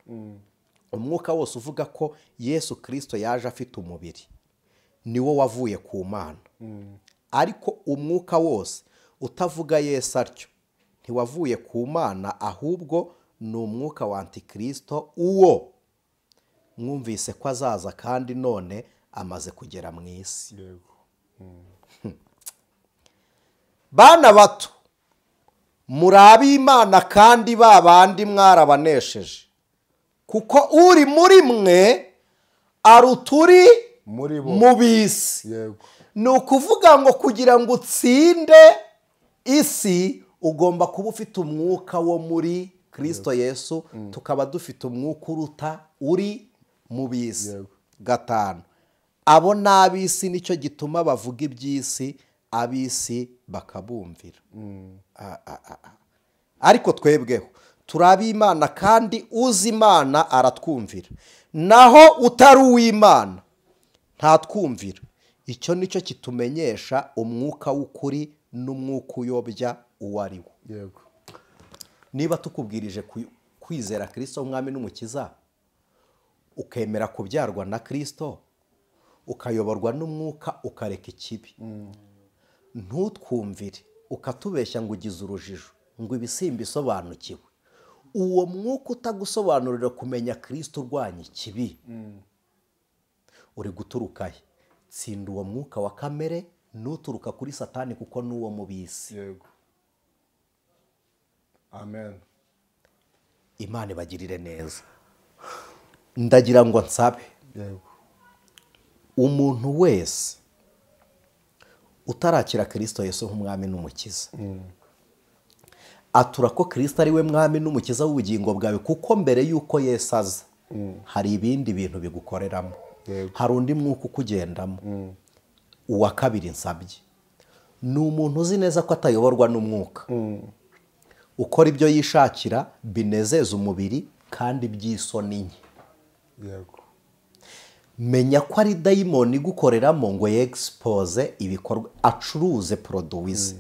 S1: Umwuka wose uvuga ko Yesu Kristo yaje afite umubiri niwo wavuye ku Mana. Ariko umwuka wose utavuga Yesu atyo ntiwavuye ku Mana, ahubwo ni umwuka wa Antikristo, uwo mwumvise ko azaza kandi none amaze kugera mu isi. Bana bato, muri ab'Imana kandi babandi mwarabanesheje, kuko uri muri mwe aruturi mu bisi. Ni ukuvuga ngo kugira ngo utsinde isi ugomba kuba ufite umwuka wo muri Kristo Yesu, tukaba dufite umwuka uruta uri mu bisi. 5 abo n'ab'isi nicyo gituma bavuga iby'isi, ab'isi bakabumvira. Ariko twebweho turi ab'Imana kandi uzi Imana aratwumvira, naho utari uw'Imana ntatwumvira. Icyo nicyo kitumenyesha umwuka w'ukuri n'umwuka uyobya uwo ari wo. Niba tukubwirije kwizera Kristo umwami n'umukiza, ukemera kubyarwa na Kristo, ukayoborwa n'umwuka, ukareka ikibi, ntutwumvire ukatubeshya ngo ugize urujijo ngo ibisimba isobanukiwe. Uwo mwuka utagusobanurira kumenya Kristo urwanya ikibi, uri guturuka he? Tsinda uwo mwuka wa kamere, nuturuka kuri Satani, kuko n'uwo mu bisi.
S3: Amen.
S1: Imana ibagirire neza. ndagira ngo nsabe
S3: yego
S1: umuntu wese utarakira Kristo Yesu nk'umwami n'umukiza atura ko Kristo ari we mwami n'umukiza w'ubugingo bwawe, kuko mbere y'uko Yesu aza hari ibindi bintu bigukoreramo, hari undi mwuka ukugendamo. Uwa kabiri nsabye ni umuntu uzi neza ko atayoborwa n'umwuka, ukora ibyo yishakira binezeza umubiri kandi by'isoni nke.
S3: yego
S1: Menya ko ari dayimoni igukoreramo ngo yexpose ibikorwa, acuruze produwize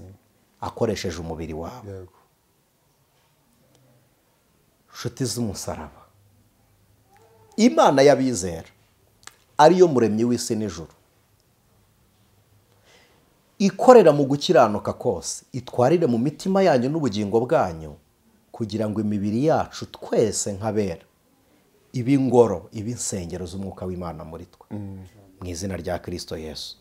S1: akoresheje umubiri wawe.
S3: yego
S1: Nshuti z'umusaraba, Imana y'abizera ariyo muremyi w'isi n'ijuru, ikorera mu gukiranuka kose, itwarire mu mitima yanyu n'ubugingo bwanyu, kugira ngo imibiri yacu twese nk'abera ibe ingoro, ibe insengero z'umwuka w'Imana muri twe, mu izina rya Kristo Yesu,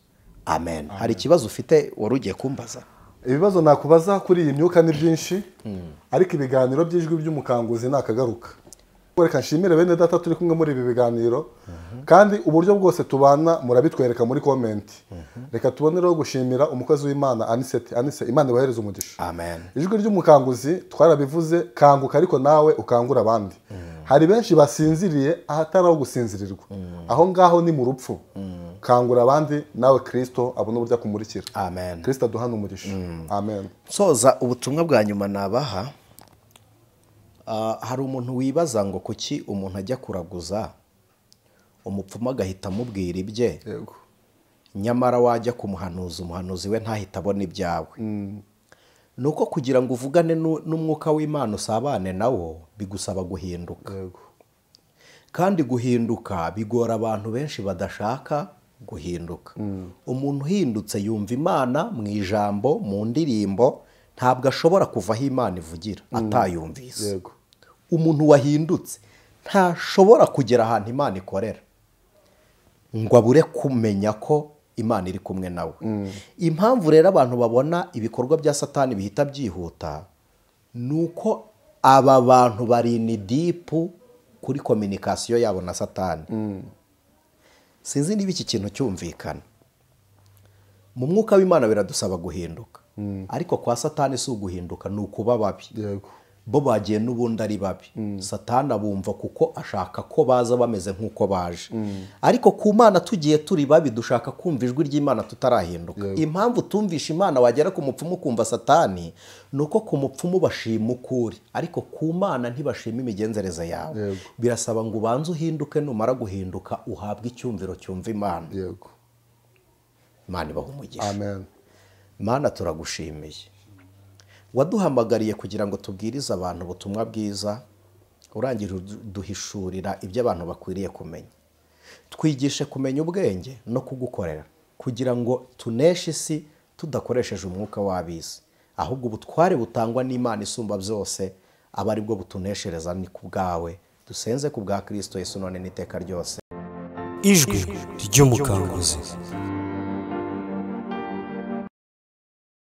S1: amen. Hari ikibazo ufite wari ugiye kumbaza?
S3: ibibazo nakubaza kuri iyi myuka ni byinshi, ariko ibiganiro by'ijwi by'umukanguzi nakagaruka. Reka nshimire bene data turi kumwe muri ibi biganiro, kandi uburyo bwose tubana murabitwereka muri komenti. Reka tubonereho gushimira umukozi w'Imana Anicet. Imana ibahereze umugisha.
S1: Amen.
S3: Ijwi ry'umukanguzi twarabivuze, kanguka ariko nawe ukangura abandi. Hari benshi basinziriye ahatari aho gusinzirirwa, aho ngaho ni mu rupfu. Kangura abandi nawe Kristo abone uburyo akumurikira.
S1: Amen.
S3: Kristo aduhane umugisha. Amen.
S1: Soza ubutumwa bwa nyuma nabaha. Hari umuntu wibaza ngo kuki umuntu ajya kuraguza umupfumu agahita amubwira ibye,
S3: Yego.
S1: nyamara wajya kumuhanuza umuhanuzi we ntahita abona ibyawe. Nuko kugira ngo uvugane n'umwuka w'Imana usabane nawo bigusaba guhinduka.
S3: Yego.
S1: Kandi guhinduka bigora abantu benshi badashaka guhinduka. Umuntu uhindutse yumva Imana mu ijambo, mu ndirimbo, ntabwo ashobora kuva aho Imana ivugira atayumvise.
S3: Yego.
S1: Umuntu wahindutse ntashobora kugera ahantu Imana ikorera ngo abure kumenya ko Imana iri kumwe nawe. Impamvu rero abantu babona ibikorwa bya Satani bihita byihuta nuko aba bantu bari ni deep kuri communication yabo na Satani. Sinzi niba iki kintu cyumvikana. Mu mwuka w'Imana biradusaba guhinduka, ariko kwa Satani si uguhinduka, ni ukuba babi.
S3: Yego.
S1: Bo bagiye n'ubundi ari babi. Satani abumva kuko ashaka ko baza bameze nk'uko baje. Ariko ku Mana tugiye turi babi, dushaka kumva ijwi ry'Imana tutarahinduka. Impamvu tumvisha Imana wagera ku mupfumu kumva Satani nuko ku mupfumu bashima ukuri, ariko ku Mana ntibashima imigenzereze yawe. Birasaba ngo ubanze uhinduke, numara guhinduka uhabwe icyumviro cyumva Imana.
S3: Yego.
S1: Imana ibahe umugisha.
S3: Amen.
S1: Mana turagushimiye, waduhamagariye kugira ngo tubwirize abantu ubutumwa bwiza, urangira duhishurira ibyo abantu bakwiriye kumenya. Twigishe kumenya ubwenge no kugukorera, kugira ngo tuneshe isi tudakoresheje umwuka w'ab'isi, ahubwo ubutware butangwa n'Imana isumba byose aba ari bwo butuneshereza ni ku bwawe. Dusenze ku bwa Kristo Yesu none n'iteka ryose.
S2: Ijwi ry'umukanguzi.